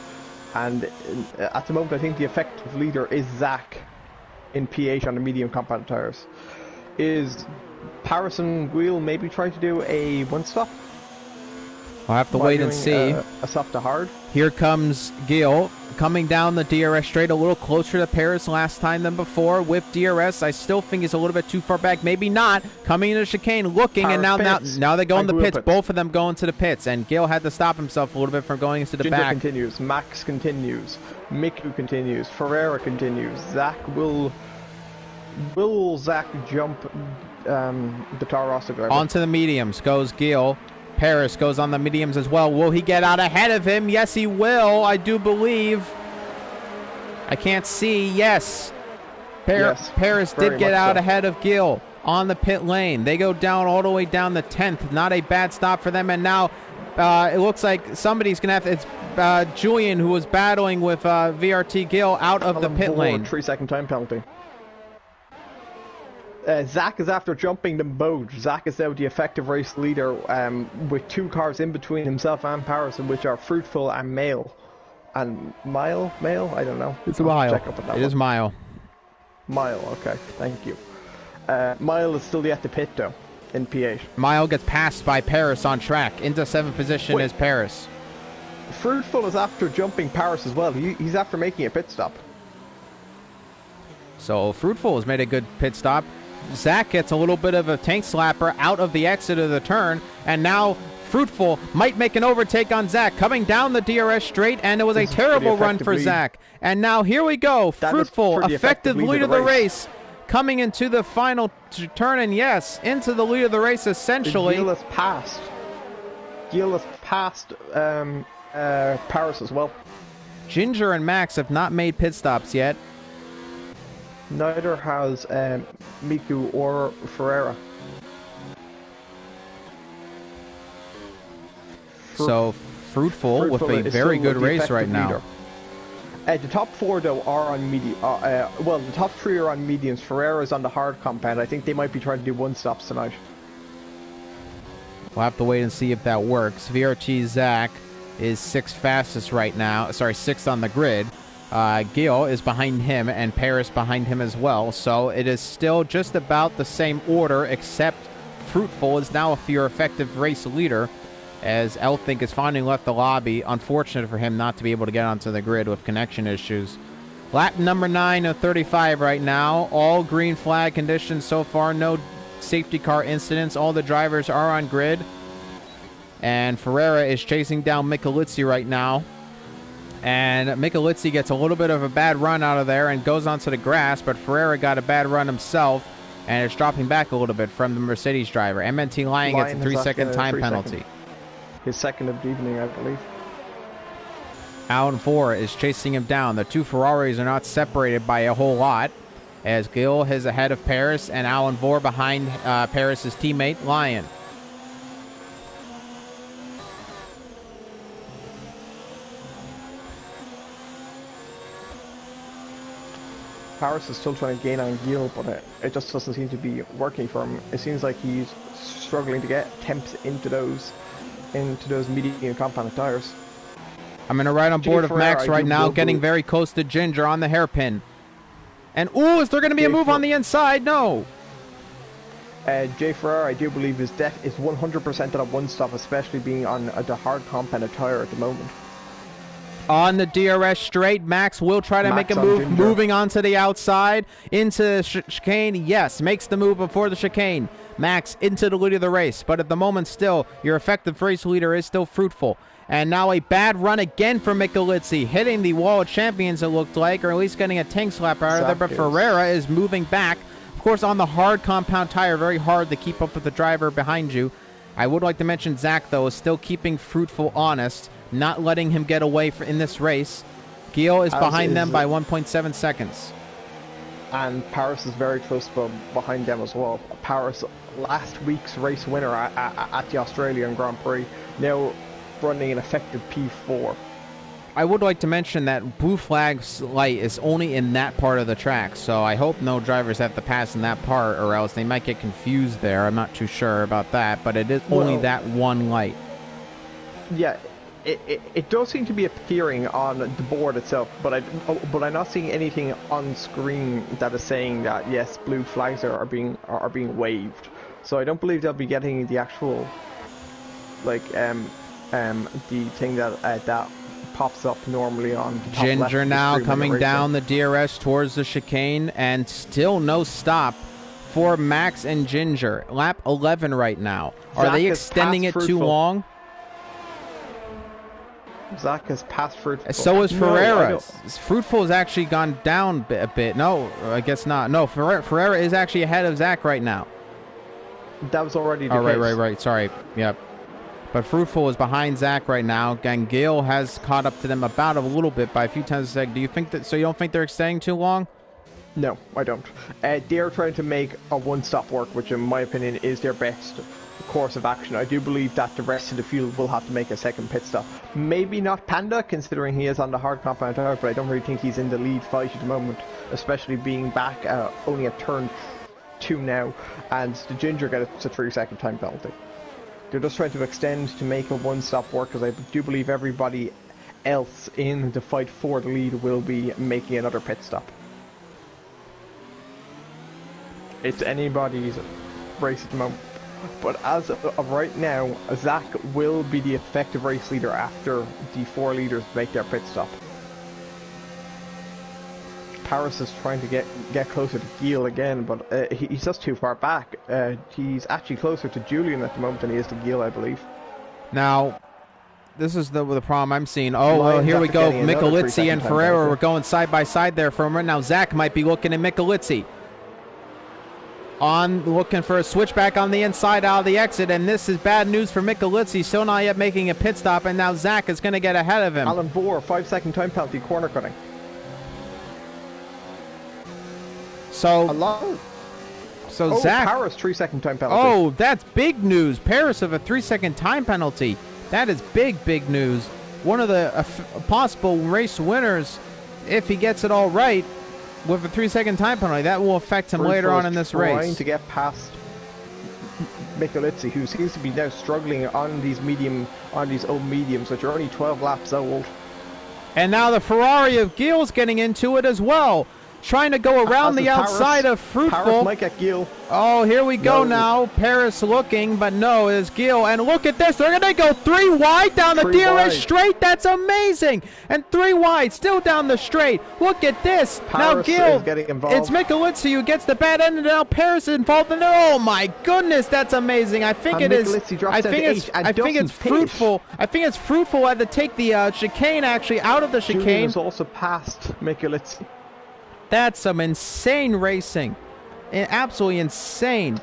And at the moment, I think the effective leader is Zach in P8 on the medium compound tires. Is Paris and Wheel maybe trying to do a 1-stop? We'll have to wait and see. A soft to hard. Here comes Gil coming down the DRS straight, a little closer to Paris last time than before. With DRS, I still think he's a little bit too far back. Maybe not. Coming into the chicane, looking, Paris and now they go in the pits. Both of them go into the pits, and Gil had to stop himself a little bit from going into the Ginger back. Continues. Max continues. Miku continues. Ferrera continues. Zach will Zach jump the Toro Rosso driver? Onto the mediums goes Gil. Paris goes on the mediums as well. Will he get out ahead of him? Yes, he will. I do believe. I can't see. Yes. Paris did get out ahead of Gil on the pit lane. They go down all the way down the 10th. Not a bad stop for them. And now it looks like somebody's going to have to... It's Julian, who was battling with VRT Gil out of the pit lane. 3-second time penalty. Zach is after jumping them both. Zach is now the effective race leader with 2 cars in between himself and Paris, which are Fruitful and Mail. And Mile? I don't know. It's a Mile. It is Mile. Mile, okay. Thank you. Mile is still yet to pit, though, in P8. Mile gets passed by Paris on track. Into 7th position is Paris. Fruitful is after jumping Paris as well. He's after making a pit stop. So Fruitful has made a good pit stop. Zach gets a little bit of a tank slapper out of the exit of the turn, and now Fruitful might make an overtake on Zach, coming down the DRS straight, and it was a terrible run for Zach. And now here we go, Fruitful, effective lead of the race, coming into the final turn, and yes, into the lead of the race essentially. Gil has passed Paris as well. Ginger and Max have not made pit stops yet. Neither has Miku or Ferrera. So Fruitful with a very good race right now. The top 4 though are on medium. Well, the top 3 are on mediums. Ferrera is on the hard compound. I think they might be trying to do 1-stops tonight. We'll have to wait and see if that works. VRT Zach is 6th fastest right now. Sorry, 6th on the grid. Gil is behind him, and Paris behind him as well. So it is still just about the same order, except Fruitful is now your effective race leader, as Elthink has finally left the lobby. Unfortunate for him not to be able to get onto the grid with connection issues. Lap number 9 of 35 right now. All green flag conditions so far. No safety car incidents. All the drivers are on grid. And Ferrera is chasing down Michelizzi right now. And Michelizzi gets a little bit of a bad run out of there and goes onto the grass, but Ferrera got a bad run himself and is dropping back a little bit from the Mercedes driver. MNT Lion gets a 3-second time penalty. His second of the evening, I believe. Alan Four is chasing him down. The two Ferraris are not separated by a whole lot, as Gil is ahead of Paris and Alan Four behind Paris's teammate, Lyon. Paris is still trying to gain on Gil, but it just doesn't seem to be working for him. It seems like he's struggling to get temps into those medium compound tires. I'm going to ride on board of Max right now, getting very close to Ginger on the hairpin. And, ooh, is there going to be a move on the inside? No. Jay Ferrer, I do believe, is 100% on a one-stop, especially being on the hard compounded tire at the moment. On the DRS straight, Max will try to make a move, moving onto the outside, into the chicane. Yes, makes the move before the chicane. Max into the lead of the race, but at the moment still, your effective race leader is still Fruitful. And now a bad run again for Michelizzi, hitting the wall of champions, it looked like, or at least getting a tank slap out of there, but Ferreira is moving back. Of course, on the hard compound tire, very hard to keep up with the driver behind you. I would like to mention Zach, though, is still keeping Fruitful honest, not letting him get away in this race. Gil is behind them by 1.7 seconds. And Paris is very close behind them as well. Paris, last week's race winner at the Australian Grand Prix, now running an effective P4. I would like to mention that blue flag's light is only in that part of the track, so I hope no drivers have to pass in that part, or else they might get confused there. I'm not too sure about that, but it is only that one light. Yeah, it does seem to be appearing on the board itself, but I'm not seeing anything on screen that is saying that yes, blue flags are being waved. So I don't believe they'll be getting the actual the thing that pops up normally on the top left. Ginger now coming down the DRS towards the chicane, and still no stop for Max and Ginger. Lap 11 right now. Are they extending it too long? Zach has passed Fruitful. So is Ferreira. Fruitful has actually gone down a bit. No, I guess not. No, Ferreira is actually ahead of Zach right now. That was already the case. Right. Sorry. Yep. But Fruitful is behind Zach right now. And Gil has caught up to them about a little bit by a few tenths a second. Do you think that? So you don't think they're extending too long? No, I don't. They're trying to make a one-stop work, which in my opinion is their best course of action. I do believe that the rest of the field will have to make a second pit stop. Maybe not Panda, considering he is on the hard compound tire, but I don't really think he's in the lead fight at the moment, especially being back only at turn 2 now, and the Ginger gets a 3-second time penalty. They're just trying to extend to make a one-stop work, because I do believe everybody else in the fight for the lead will be making another pit stop. It's anybody's race at the moment. But as of right now, Zach will be the effective race leader after the 4 leaders make their pit stop. Paris is trying to get closer to Gil again, but he's just too far back. He's actually closer to Julian at the moment than he is to Gil, I believe. Now, this is the problem I'm seeing. Oh, well, here we go. Michelizzi and Ferreira were going side by side there for a minute. Now Zach might be looking at Michelizzi. Looking for a switchback on the inside out of the exit, and this is bad news for Michelizzi, still not yet making a pit stop, and now Zach is going to get ahead of him. Alan Bohr, 5-second time penalty, corner cutting. So Zach... Paris, 3-second time penalty. Oh, that's big news. Paris of a 3-second time penalty. That is big news. One of the possible race winners, if he gets it all right, with a 3-second time penalty. That will affect him later on in this race. Trying to get past Michelizzi, who seems to be now struggling on these old mediums, which are only 12 laps old. And now the Ferrari of Gil's getting into it as well. Trying to go around the outside of Fruitful. Paris might get Gil. Oh, here we go now. Paris looking, but no, it's Gil. And look at this. They're going to go 3 wide down the DRS straight. That's amazing. And 3 wide, still down the straight. Look at this. Paris now Gil, is getting involved. It's Michelizzi who gets the bad end, and now Paris is involved in it. Oh my goodness, that's amazing. I think it is. I think it's Fruitful. I think it's Fruitful had to take the chicane actually out of the chicane. Julian has also passed Michelizzi. That's some insane racing. Absolutely insane.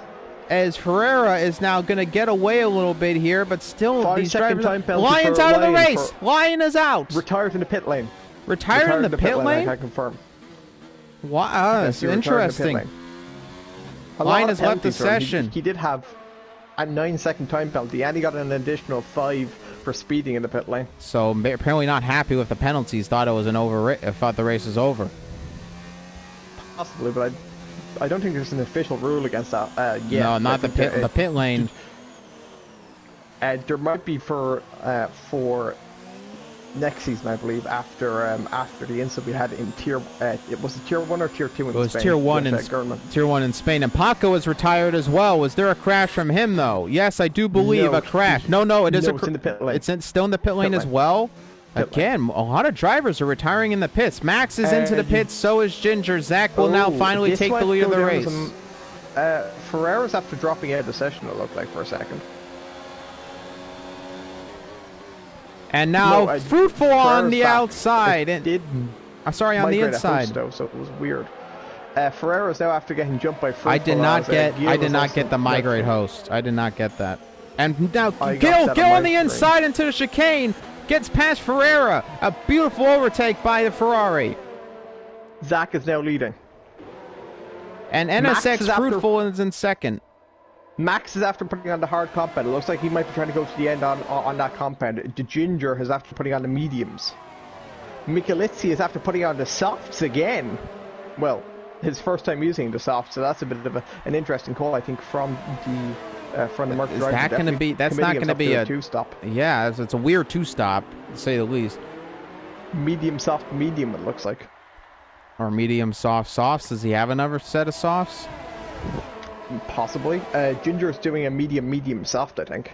as Ferreira is now going to get away a little bit here, but still 5 these second drivers. time penalty Lion's for out of the Lyon race. Lion is out. Retired in the pit lane. Retired in the pit lane? I can confirm. Wow, that's interesting. Lion has left the session. He did have a 9-second time penalty, and he got an additional 5 for speeding in the pit lane. So apparently not happy with the penalties. Thought it was thought the race was over. Possibly, but I don't think there's an official rule against that. Yeah, no, not the pit. The pit lane. There might be for next season, I believe, after the incident we had in it was Tier 1 or Tier 2 in Spain? It was Tier 1 Tier 1 in Spain. And Paco was retired as well. Was there a crash from him, though? Yes, I do believe a crash. No, it is it's in the pit lane. It's still in the pit lane as well? Again, a lot of drivers are retiring in the pits. Max is into the pits, so is Ginger. Zach will now finally take the lead of the race. Ferreira's after dropping out of the session, it looked like, for a second. And now Fruitful on the outside. I'm sorry, on the inside. So it was weird. Ferreira's now after getting jumped by Fruitful. I did not get the migrate host. I did not get that. And now Gil on the inside into the chicane. Gets past Ferreira. A beautiful overtake by the Ferrari. Zach is now leading. And NSX Fruitful is in second. Max is after putting on the hard compound. It looks like he might be trying to go to the end on that compound. The Ginger is after putting on the mediums. Michalizzi is after putting on the softs again. Well, his first time using the softs, so that's a bit of an interesting call, I think, from the Merc driver. Is that going to be? That's not going to be a two-stop. Yeah, it's a weird two-stop, to say the least. Medium, soft, medium. It looks like. Or medium, soft, softs. Does he have another set of softs? Possibly. Ginger is doing a medium, soft, I think.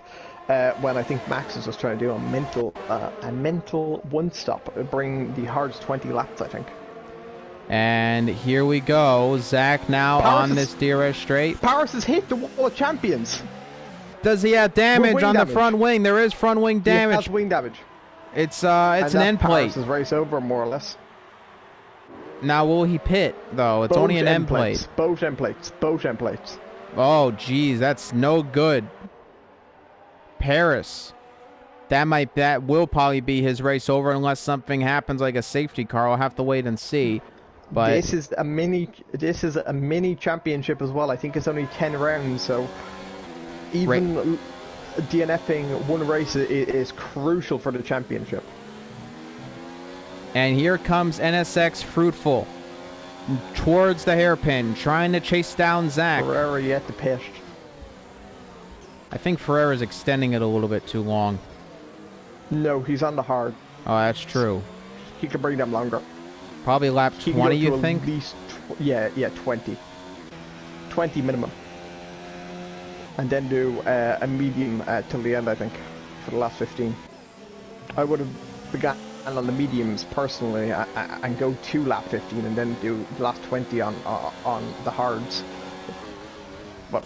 When I think Max is just trying to do a mental one-stop, bring the hards 20 laps, I think. And here we go. Zach now on this DRS straight. Paris has hit the wall of champions. Does he have damage on the front wing? There is front wing damage. He has wing damage. It's an end plate. Paris' race over, more or less. Now will he pit though? It's only an end plate. Both end plates. Both end plates. Oh geez, that's no good. Paris. That will probably be his race over unless something happens like a safety car. I'll have to wait and see. But this is a mini championship as well. I think it's only 10 rounds, so even DNFing one race is crucial for the championship. And here comes NSX Fruitful towards the hairpin, trying to chase down Zach. Ferreira yet to pit. I think Ferreira's extending it a little bit too long. No, he's on the hard. Oh, that's true. He can bring them longer. Probably lap 20, you think? At least, yeah, 20. 20 minimum. And then do a medium till the end, I think, for the last 15. I would have begun on the mediums personally and go to lap 15 and then do the last 20 on the hards. But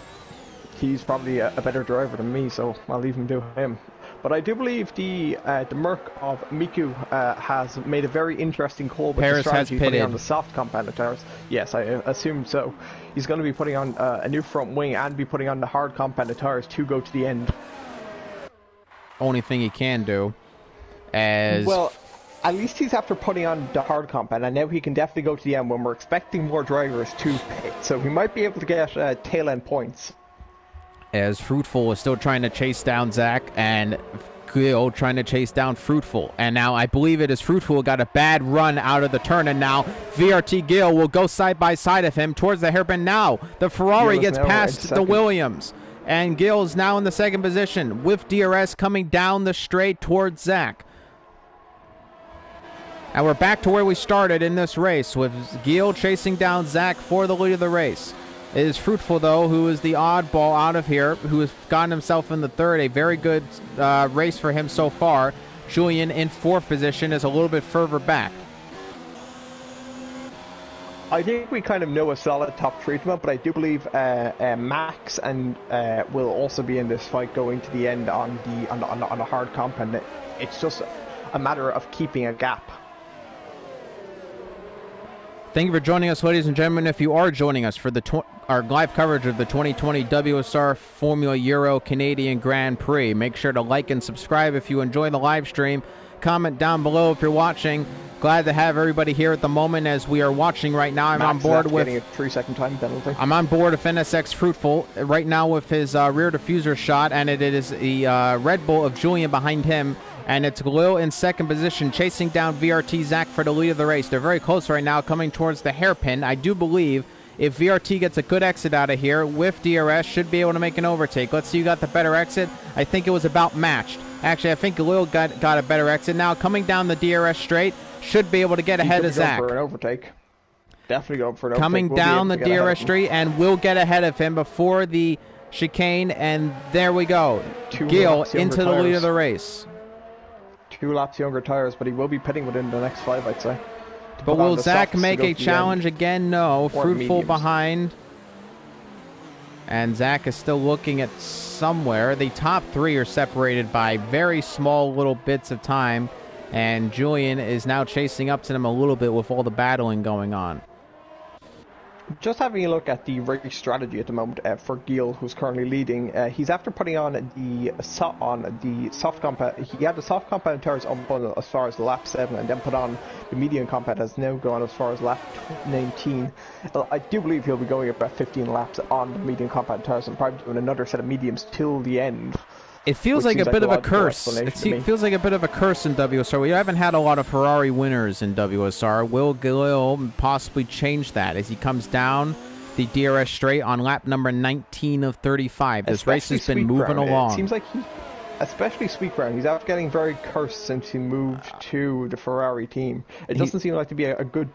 he's probably a better driver than me, so I'll leave him do him. But I do believe the Merc of Miku has made a very interesting call with the strategy putting on the soft compound tires. Yes, I assume so. He's going to be putting on a new front wing and be putting on the hard compound tires to go to the end. Only thing he can do. Well, at least he's after putting on the hard compound, and now he can definitely go to the end when we're expecting more drivers to pit. So he might be able to get tail end points. As Fruitful is still trying to chase down Zach, and Gil trying to chase down Fruitful. And now I believe it is Fruitful got a bad run out of the turn, and now VRT Gil will go side by side of him towards the hairpin. Now the Ferrari gets past the Williams, and Gil is now in the second position with DRS coming down the straight towards Zach. And we're back to where we started in this race with Gil chasing down Zach for the lead of the race. It is Fruitful, though, who is the oddball out of here, who has gotten himself in the third. A very good race for him so far. Julian in fourth position is a little bit further back. I think we kind of know a solid top treatment, but I do believe Max and will also be in this fight going to the end on the hard compound. It's just a matter of keeping a gap. Thank you for joining us, ladies and gentlemen. If you are joining us for the our live coverage of the 2020 WSR Formula Euro Canadian Grand Prix. Make sure to like and subscribe if you enjoy the live stream. Comment down below if you're watching. Glad to have everybody here at the moment as we are watching right now. I'm on board with getting a 3-second time penalty. I'm on board with NSX Fruitful right now with his rear diffuser shot, and it is the Red Bull of Julian behind him, and it's Galil in second position, chasing down VRT Zach for the lead of the race. They're very close right now, coming towards the hairpin. I do believe if VRT gets a good exit out of here with DRS, should be able to make an overtake. Let's see who got the better exit. I think it was about matched. Actually, I think Galil got a better exit. Now coming down the DRS straight, should be able to get ahead of Zach. For an overtake. Definitely going for an overtake. Coming down the DRS straight, and will get ahead of him before the chicane, and there we go. Gil into the lead of the race. 2 laps younger tires, but he will be pitting within the next 5, I'd say. But will Zach make a challenge again? No. Fruitful behind. And Zach is still looking at somewhere. The top 3 are separated by very small little bits of time. And Julian is now chasing up to them a little bit with all the battling going on. Just having a look at the race strategy at the moment for Gil, who's currently leading. He's after putting on the soft compound. He had the soft compound tires on as far as lap 7, and then put on the medium compound has now gone as far as lap 19. I do believe he'll be going about 15 laps on the medium compound tires and probably doing another set of mediums till the end. It feels like a bit of a curse. It feels like a bit of a curse in WSR. We haven't had a lot of Ferrari winners in WSR. Will Galil possibly change that as he comes down the DRS straight on lap number 19 of 35? This race has been moving along. It seems like especially Sweetground, he's out getting very cursed since he moved to the Ferrari team. It doesn't seem like to be a good...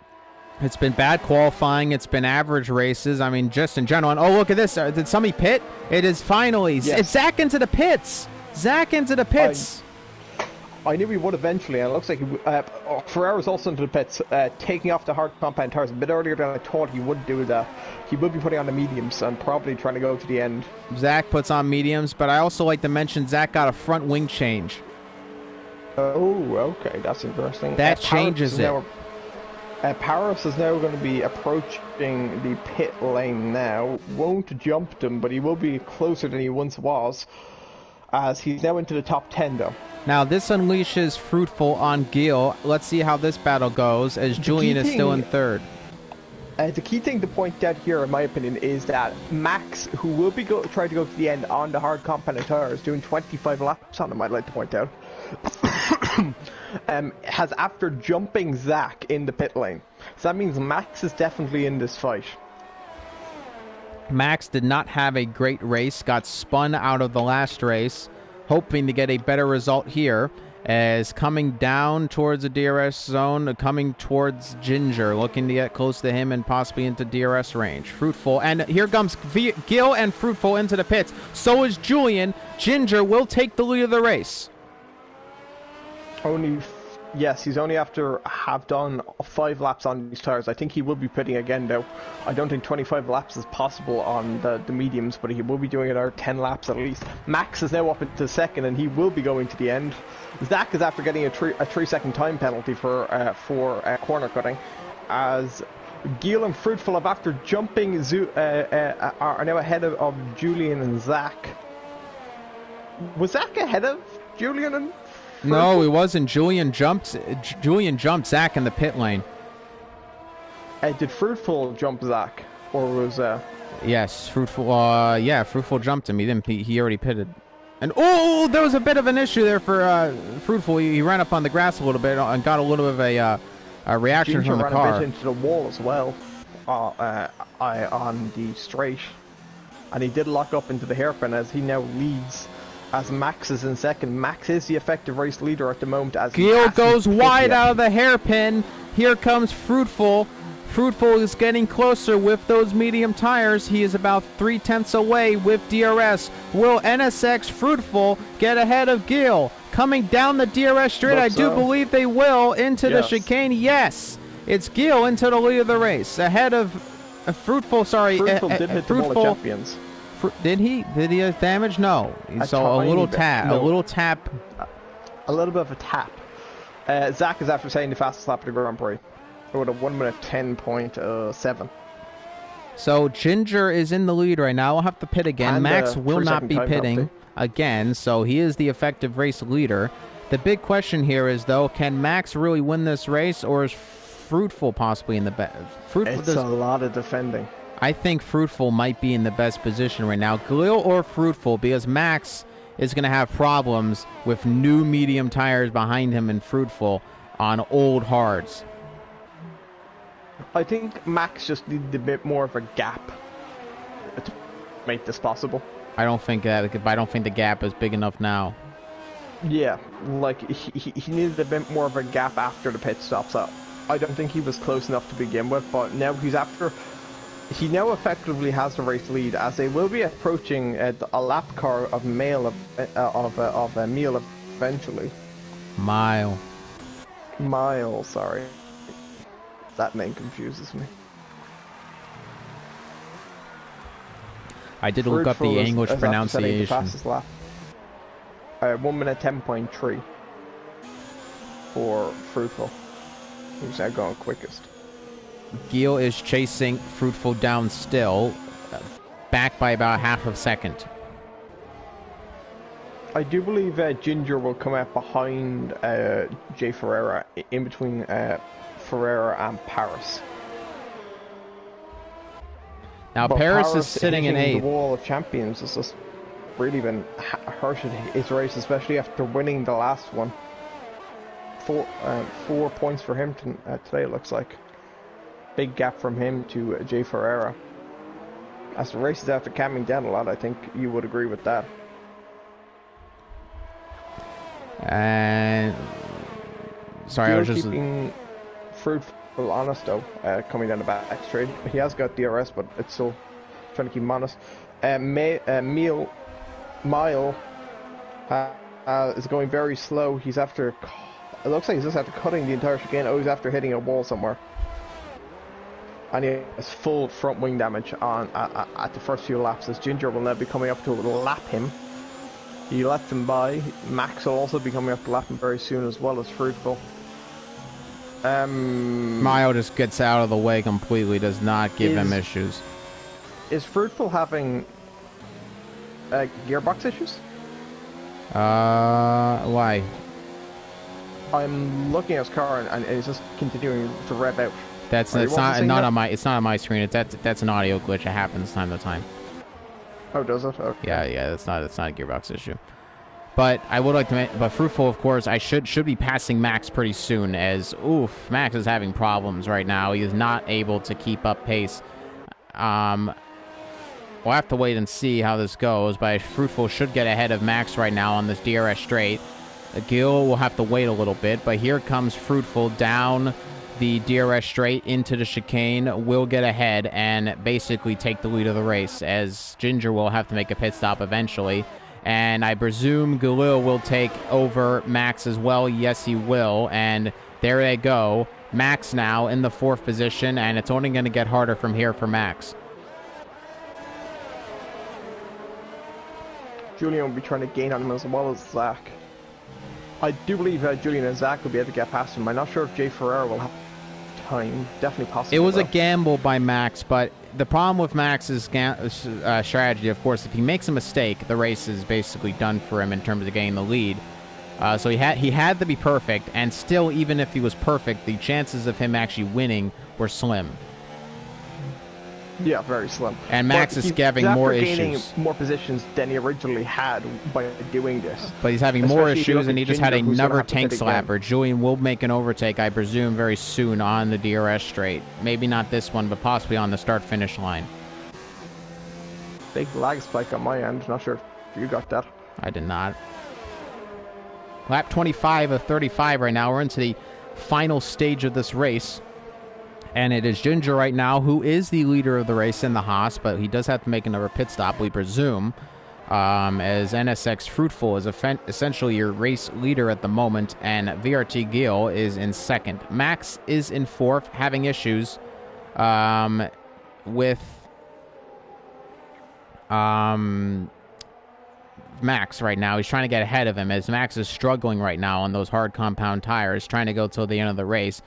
It's been bad qualifying. It's been average races. I mean, just in general. And oh, look at this. Did somebody pit? It is finally. Yes. It's Zach into the pits. Zach into the pits. I knew he would eventually, and it looks like Ferrari's also into the pits, taking off the hard compound tires a bit earlier than I thought he would do that. He will be putting on the mediums and probably trying to go to the end. Zach puts on mediums, but I also like to mention Zach got a front wing change. Oh, okay. That's interesting. That changes it. Paris is now going to be approaching the pit lane now. Won't jump them, but he will be closer than he once was, as he's now into the top 10 though. Now this unleashes Fruitful on Gil. Let's see how this battle goes, as Julian is still in third. The key thing to point out here, in my opinion, is that Max, who will be trying to go to the end on the hard compound tires, doing 25 laps on them, I'd like to point out, has after jumping Zach in the pit lane. So that means Max is definitely in this fight. Max did not have a great race, got spun out of the last race, hoping to get a better result here, as coming down towards the DRS zone, coming towards Ginger, looking to get close to him and possibly into DRS range. Fruitful, and here comes Gil and Fruitful into the pits. So is Julian. Ginger will take the lead of the race. Yes, he's only after have done 5 laps on these tires. I think he will be pitting again though. I don't think 25 laps is possible on the mediums, but he will be doing another 10 laps at least. Max is now up into second, and he will be going to the end. Zach is after getting a 3-second time penalty for corner cutting, as Gil and Fruitful have after jumping are now ahead of Julian and Zach. Was Zach ahead of Julian and Fruitful? No, he wasn't. Julian jumped Zach in the pit lane. Did Fruitful jump Zach, or was Yes, Fruitful. Fruitful jumped him. He already pitted. And oh, there was a bit of an issue there for Fruitful. He ran up on the grass a little bit and got a little bit of a reaction Ginger from the ran car. a bit into the wall as well on the straight, and he did lock up into the hairpin as he now leads. As Max is in second. Max is the effective race leader at the moment. As Gil goes wide out of the hairpin. Here comes Fruitful. Fruitful is getting closer with those medium tires. He is about 3/10 away with DRS. Will NSX Fruitful get ahead of Gil? Coming down the DRS straight, I do believe they will into the chicane. Yes, it's Gil into the lead of the race. Ahead of Fruitful, sorry. Fruitful did hit the wall of champions. Did he? Did he have damage? No. So a little tap. No. A little tap. A little bit of a tap. Zach is after saying the fastest lap of the Grand Prix. With a 1 minute 10.7. So Ginger is in the lead right now. We'll have to pit again. And, Max will not be pitting penalty again, so he is the effective race leader. The big question here is, though, can Max really win this race, or is Fruitful possibly in the best? It's a lot of defending. I think Fruitful might be in the best position right now. Galil or Fruitful, because Max is going to have problems with new medium tires behind him and Fruitful on old hards. I think Max just needed a bit more of a gap to make this possible. I don't think the gap is big enough now. Yeah, like he needed a bit more of a gap after the pit stops up. I don't think he was close enough to begin with, but now he now effectively has the race lead, as they will be approaching a lap car of Meal eventually. Mile, sorry. That name confuses me. I did look up the English pronunciation. The fastest lap. 1 minute 10.3 for Fruitful. Who's now going quickest? Gil is chasing Fruitful down still, back by about half a second. I do believe Ginger will come out behind Jay Ferreira, in between Ferreira and Paris. Now Paris is sitting in 8th. The wall of champions has just really been hurting his race, especially after winning the last one. 4 points for him today, it looks like. Big gap from him to Jay Ferreira. As the race is after calming down a lot, I think you would agree with that. And sorry, I was just keeping Fruitful honest though, coming down the back straight. He has got DRS, but it's still trying to keep him honest. Mile is going very slow. He's after. It looks like he's just after cutting the entire chicane. Oh, he's after hitting a wall somewhere. And he has full front wing damage on at the first few laps, as Ginger will now be coming up to lap him. He lets him by. Max will also be coming up to lap him very soon, as well as Fruitful. Mayo just gets out of the way completely, does not give him issues. Is Fruitful having gearbox issues? Why? I'm looking at his car and it's just continuing to rev out. It's not on my screen. That's an audio glitch. It happens time to time. Oh, does it? Okay. Yeah. That's not a gearbox issue. But I would like to. But Fruitful, of course, I should be passing Max pretty soon. As Max is having problems right now. He is not able to keep up pace. We'll have to wait and see how this goes. But Fruitful should get ahead of Max right now on this DRS straight. Gil will have to wait a little bit. But here comes Fruitful down the DRS straight into the chicane, will get ahead and basically take the lead of the race, as Ginger will have to make a pit stop eventually. And I presume Galil will take over Max as well. Yes, he will. And there they go. Max now in the 4th position, and it's only going to get harder from here for Max. Julian will be trying to gain on him as well as Zach. I do believe Julian and Zach will be able to get past him. I'm not sure if Jay Ferreira will have time. Definitely possible. It was a gamble by Max, but the problem with Max's strategy, of course, if he makes a mistake, the race is basically done for him in terms of getting the lead. So he had to be perfect, and still, even if he was perfect, the chances of him actually winning were slim. Yeah, very slim. And Max is having more issues. Gaining more positions than he originally had by doing this. But he's having more issues, and he just had another tank slapper. Julian will make an overtake, I presume, very soon on the DRS straight. Maybe not this one, but possibly on the start-finish line. Big lag spike on my end. Not sure if you got that. I did not. Lap 25 of 35 right now. We're into the final stage of this race. And it is Ginger right now, who is the leader of the race in the Haas, but he does have to make another pit stop, we presume, as NSX Fruitful is essentially your race leader at the moment, and VRT Gil is in 2nd. Max is in 4th, having issues with Max right now. He's trying to get ahead of him, as Max is struggling right now on those hard compound tires, trying to go till the end of the race.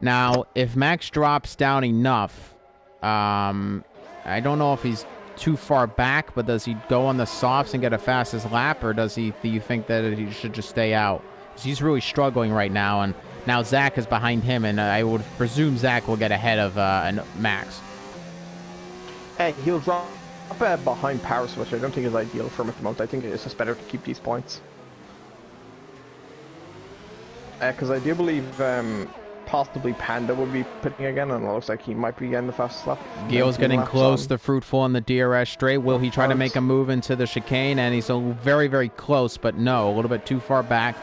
Now, if Max drops down enough, I don't know if he's too far back, but does he go on the softs and get a fastest lap, or do you think that he should just stay out? 'Cause he's really struggling right now, and now Zach is behind him, and I would presume Zach will get ahead of Max. Hey, he'll drop behind Power Switch. I don't think it's ideal for him at the moment. I think it's just better to keep these points. Because I do believe possibly Panda will be pitting again, and it looks like he might be getting the fastest lap. Gil's getting close to Fruitful on the DRS straight. Will he try to make a move into the chicane? And he's very, very close, but no, a little bit too far back.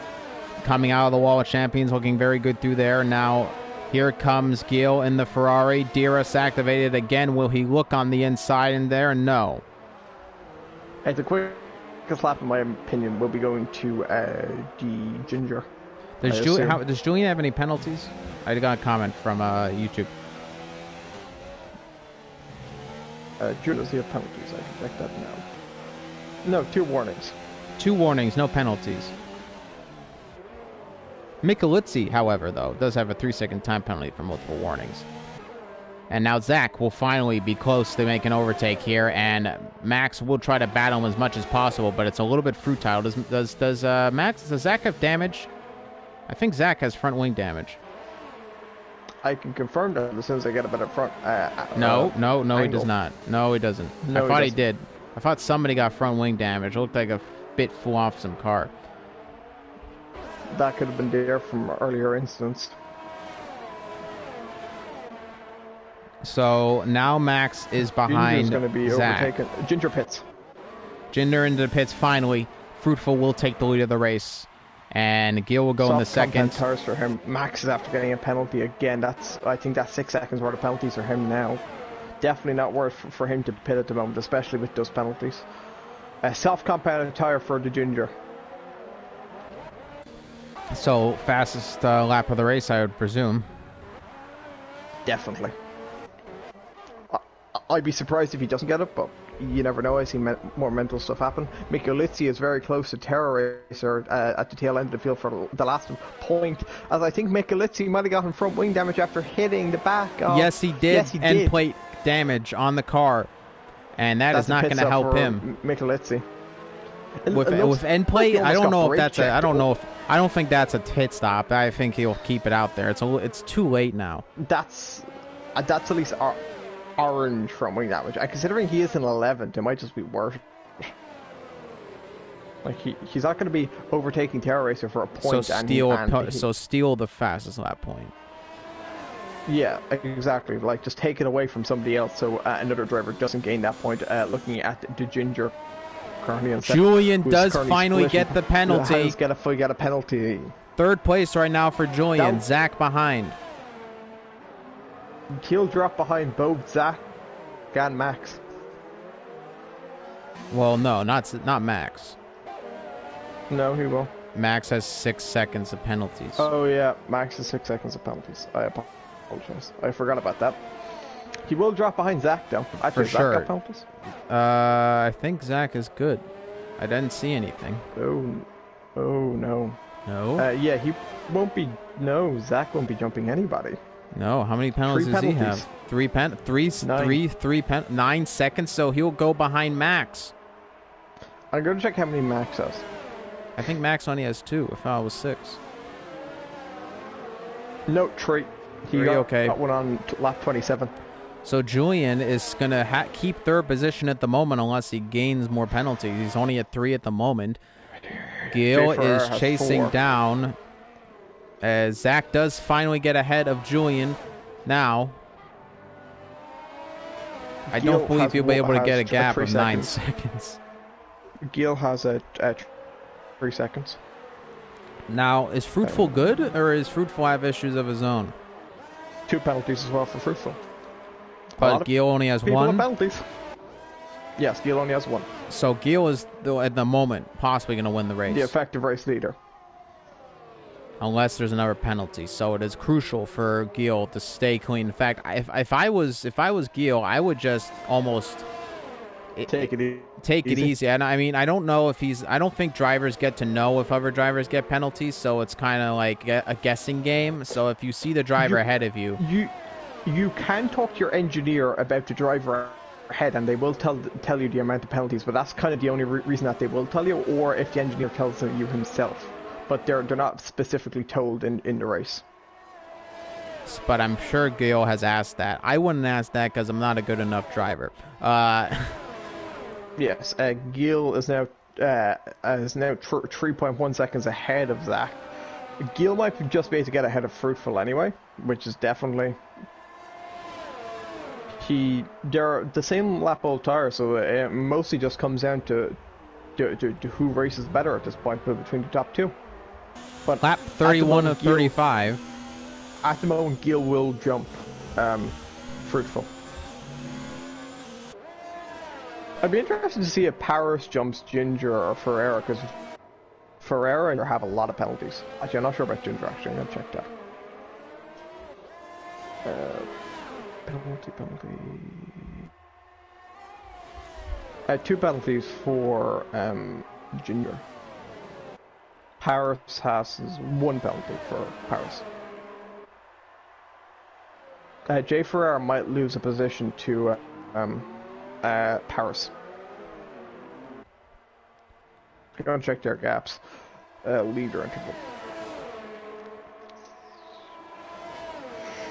Coming out of the wall of champions, looking very good through there. Now, here comes Gil in the Ferrari. DRS activated again. Will he look on the inside in there? No. The quickest lap, in my opinion, will be going to the Ginger. Does Julian have any penalties? I got a comment from YouTube. Julian, does he have penalties? I can check that now. No, 2 warnings. 2 warnings, no penalties. Michelizzi, however, though, does have a 3-second time penalty for multiple warnings. And now Zach will finally be close to make an overtake here, and Max will try to battle him as much as possible, but it's a little bit futile. Does Zach have damage? I think Zach has front wing damage. I can confirm that as soon as I get a better front. No, he does not. No, he doesn't. No, I thought he did. I thought somebody got front wing damage. It looked like a bit flew off some car. That could have been there from earlier incidents. So now Max is behind going to be Zach. Overtaken. Ginger pits. Ginger into the pits finally. Fruitful will take the lead of the race. And Gil will go in the second. Tires for him. Max is after getting a penalty again. I think that's 6 seconds worth of penalties for him now. Definitely not worth for him to pit at the moment, especially with those penalties. A self-compounded tire for the Ginger. So fastest lap of the race, I would presume. Definitely. I'd be surprised if he doesn't get it, but you never know. I see more mental stuff happen. Michelizzi is very close to Terror Racer at the tail end of the field for the last point, as I think Michelizzi might have gotten front wing damage after hitting the back of... Yes, he did. Yes, he did. End plate damage on the car, and that's not going to help him. Michelizzi. With end plate, I don't know if that's a... I don't think that's a pit stop. I think he'll keep it out there. It's too late now. That's at least orange front wing damage. And considering he is an 11th, it might just be worse. Like he's not going to be overtaking Terror Racer for a point. So steal the fastest lap point. Yeah, exactly. Like just take it away from somebody else, so another driver doesn't gain that point. Looking at the Ginger. Julian does finally get the penalty. Get a penalty. Third place right now for Julian. Zach behind. He'll drop behind both Zach and Max. Well, no, not Max. No, he will. Max has 6 seconds of penalties. Oh yeah, Max has 6 seconds of penalties. I apologize. I forgot about that. He will drop behind Zach though. For sure. Zach got penalties? I think Zach is good. I didn't see anything. Oh no. No? Yeah, he won't be... No, Zach won't be jumping anybody. No, how many penalties does he have? 9 seconds, so he'll go behind Max. I'm going to check how many Max has. I think Max only has 2. If I was 6. No, 3. He got one on lap 27. So Julian is going to keep third position at the moment unless he gains more penalties. He's only at 3 at the moment. Gil is chasing 4. down as Zach does finally get ahead of Julian now. I don't believe he'll be able to get a gap of 9 seconds. Gil has a 3 seconds. Now, is Fruitful good, or is Fruitful have issues of his own? 2 penalties as well for Fruitful. But Gil only has 1? Penalties. Yes, Gil only has 1. So Gil is, at the moment, possibly going to win the race. The effective race leader. Unless there's another penalty. So it is crucial for Gil to stay clean. In fact, if I was Gil, I would just almost... Take it easy. And I mean, I don't know if I don't think drivers get to know if other drivers get penalties, so it's kind of like a guessing game. So if you see the driver ahead of you... you can talk to your engineer about the driver ahead, and they will tell you the amount of penalties. But that's kind of the only reason that they will tell you, or if the engineer tells you himself. But they're not specifically told in the race. But I'm sure Gil has asked that. I wouldn't ask that because I'm not a good enough driver. Yes, Gil is now 3.1 seconds ahead of Zach. Gil might just be able to get ahead of Fruitful anyway, which is definitely... They're the same lap old tire, so it mostly just comes down to who races better at this point between the top two. But lap 31 of 35. At the moment, Gil will jump Fruitful. I'd be interested to see if Paris jumps Ginger or Ferreira, because Ferreira have a lot of penalties. Actually, I'm not sure about Ginger, actually. I'm going to check that. Penalty. 2 penalties for Ginger. Paris has 1 penalty for Paris. Jay Ferreira might lose a position to Paris. I'm going to check their gaps. Leader interval.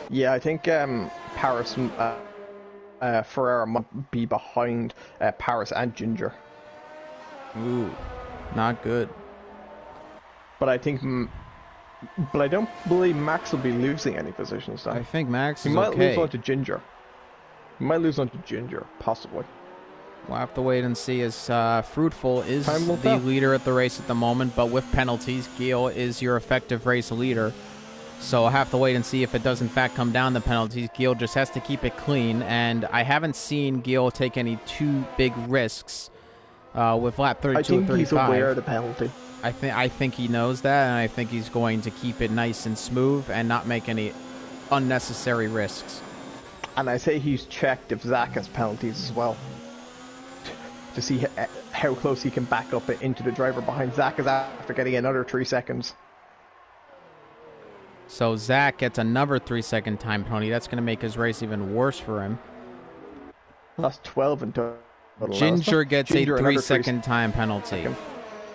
Yeah, I think Paris Ferreira might be behind Paris and Ginger. Ooh, not good. But I think, but I don't believe Max will be losing any positions. Though. I think Max is he might okay. lose on to Ginger. He might lose on to Ginger, possibly. We'll have to wait and see, as Fruitful is the tell. leader at the race at the moment, but with penalties, Gil is your effective race leader. So I'll have to wait and see if it does in fact come down to penalties. Gil just has to keep it clean, and I haven't seen Gil take any too big risks with lap 32 I think and 35. he's aware of the penalty. I think he knows that, and I think he's going to keep it nice and smooth and not make any unnecessary risks. And I say he's checked if Zach has penalties as well, to see how close he can back up into the driver behind. Zach is after getting another 3 seconds. So Zach gets another 3-second time penalty. That's going to make his race even worse for him. That's 12 in total. Ginger gets a 3-second time penalty.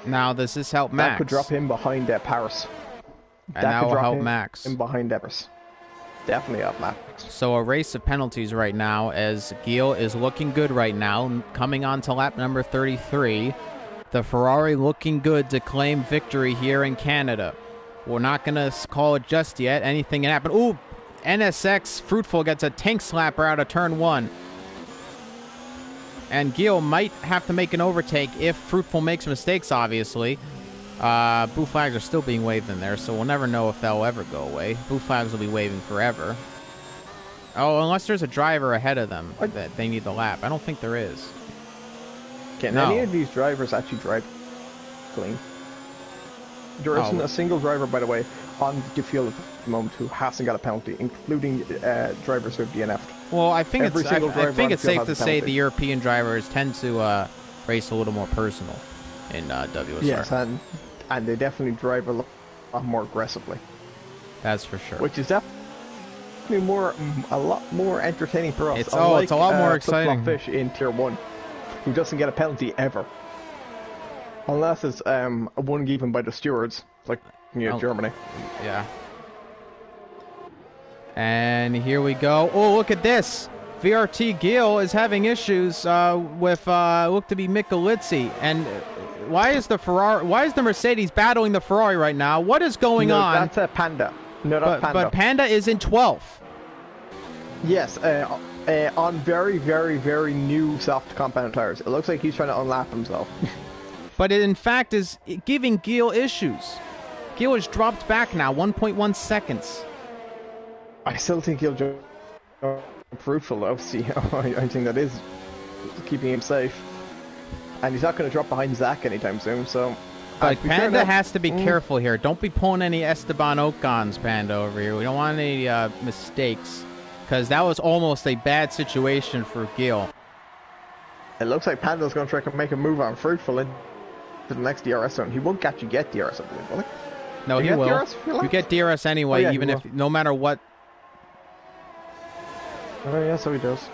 Now, does this help Max? That could drop him behind Paris. And that will help Max. Him behind Paris. Definitely help Max. So a race of penalties right now, as Gil is looking good right now, coming on to lap number 33. The Ferrari looking good to claim victory here in Canada. We're not going to call it just yet. Anything can happen. Ooh, NSX Fruitful gets a tank slapper out of turn 1. And Gil might have to make an overtake if Fruitful makes mistakes, obviously. Blue flags are still being waved in there, so we'll never know if they'll ever go away. Blue flags will be waving forever. Oh, unless there's a driver ahead of them that they need the lap. I don't think there is. Can any of these drivers actually drive clean? There isn't a single driver, by the way, on the field at the moment who hasn't got a penalty, including drivers who have DNF'd. Well, I think it's safe to say the European drivers tend to race a little more personal in WSR. Yes, and they definitely drive a lot more aggressively. That's for sure. Which is definitely a lot more entertaining for us. It's a lot more exciting. Fish in Tier 1, who doesn't get a penalty ever. Unless it's one given by the stewards, like Germany. Yeah. And here we go. Oh, look at this. VRT Gil is having issues with look to be Michelizzi. And why is the Mercedes battling the Ferrari right now? What is going on? That's a Panda. No, that's Panda. But Panda is in 12th. Yes, on very, very, very new soft compound tires. It looks like he's trying to unlap himself. But it in fact is giving Gil issues. Gil has dropped back now, 1.1 seconds. I still think he'll jump Fruitful though. See, I think that is keeping him safe. And he's not going to drop behind Zach anytime soon, so... But Panda has to be careful here. Don't be pulling any Esteban Ocons, Panda, over here. We don't want any mistakes. Because that was almost a bad situation for Gil. It looks like Panda's going to try to make a move on Fruitful into the next DRS zone. He won't actually get DRS, I believe, will he? No, he will. You get DRS anyway, even if, no matter what. Oh, yeah, so he does.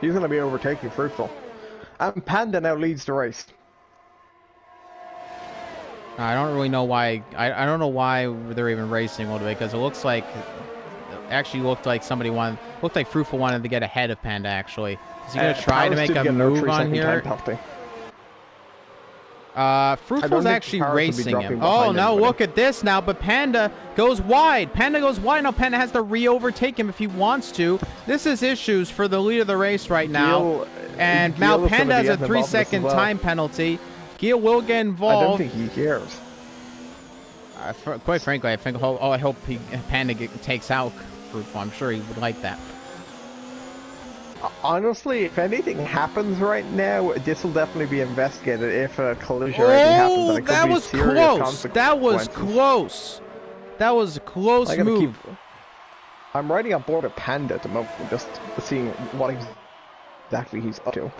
He's going to be overtaking Fruitful. And Panda now leads the race. I don't really know why. I don't know why they're even racing a little bit, because it looks like actually looked like Fruitful wanted to get ahead of Panda. Actually, is he gonna try to make a move on here? Fruitful's actually racing him. Oh, now look at this now, but Panda goes wide. Panda goes wide. Now Panda has to re-overtake him if he wants to. This is issues for the lead of the race right now. And now Panda has a 3-second time penalty. Gil will get involved. I don't think he cares. Quite frankly, I hope Panda takes out Fruitful. I'm sure he would like that. Honestly, if anything happens right now, this will definitely be investigated. If a collision already happens, and it could be serious consequences. That was close. That was a close move. I'm riding on board with Panda at the moment, just seeing what exactly he's up to.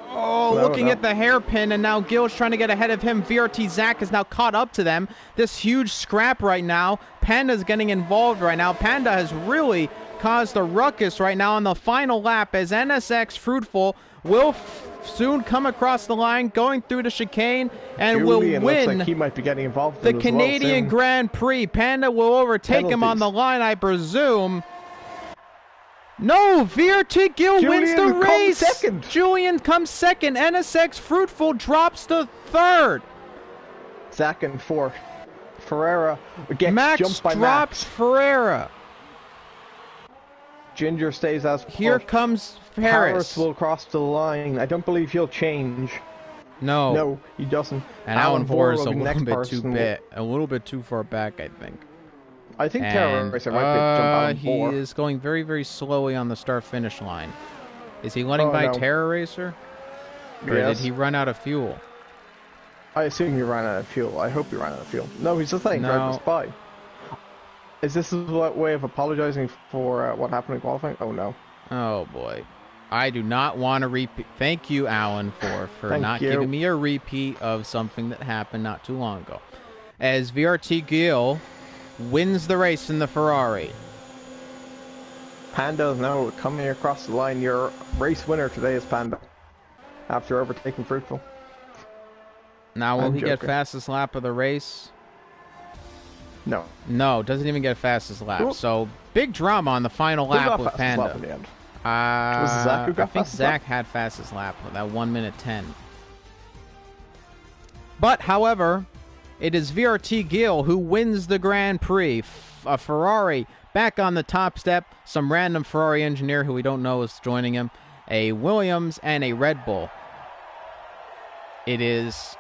Oh, looking at the hairpin, and now Gil's trying to get ahead of him. VRT Zach is now caught up to them. This huge scrap right now. Panda's getting involved right now. Panda has really caused a ruckus right now on the final lap, as NSX Fruitful will soon come across the line, going through the chicane, and will win looks like he might be getting involved the Canadian Grand Prix. Panda will overtake him on the line, I presume. No, VRT Gil wins the race. Julian comes second. NSX Fruitful drops to third. Zach in fourth. Ferreira gets jumped by Max. Ferreira. Ginger stays as Here comes Paris will cross the line. I don't believe he'll change. No, he doesn't. And Alan Vore is a little bit too far back, I think. I think Terror Racer might be jump Alan Vore. He is going very, very slowly on the start-finish line. Is he running by Terror Racer? Or did he run out of fuel? I assume he ran out of fuel. I hope he ran out of fuel. No, he's just letting drivers by. Is this a way of apologizing for what happened in qualifying? Oh, no. Oh, boy. I do not want to repeat. Thank you, Alan, for not giving me a repeat of something that happened not too long ago. As VRT Gil wins the race in the Ferrari. Panda is now coming across the line. Your race winner today is Panda, after overtaking Fruitful. Now, will he get fastest lap of the race? No. No, doesn't even get fastest lap. Ooh. So, big drama on the final lap with Panda. Lap in the end? Was it Zach who got I think Zach had fastest lap with that 1:10. But, however, it is VRT Gil who wins the Grand Prix. A Ferrari back on the top step. Some random Ferrari engineer who we don't know is joining him. A Williams and a Red Bull. It is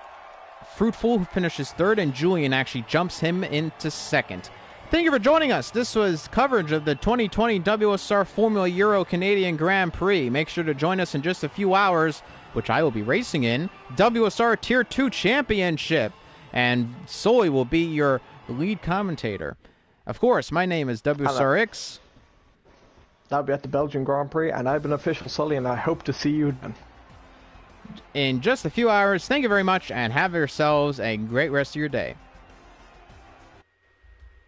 Fruitful who finishes third, and Julian actually jumps him into second. Thank you for joining us. This was coverage of the 2020 WSR Formula Euro Canadian Grand Prix. Make sure to join us in just a few hours, which I will be racing in WSR Tier 2 Championship. And Sully will be your lead commentator. Of course, my name is WSRX. I'll be at the Belgian Grand Prix, and I've been official Sully, and I hope to see you then. In just a few hours, thank you very much, and have yourselves a great rest of your day.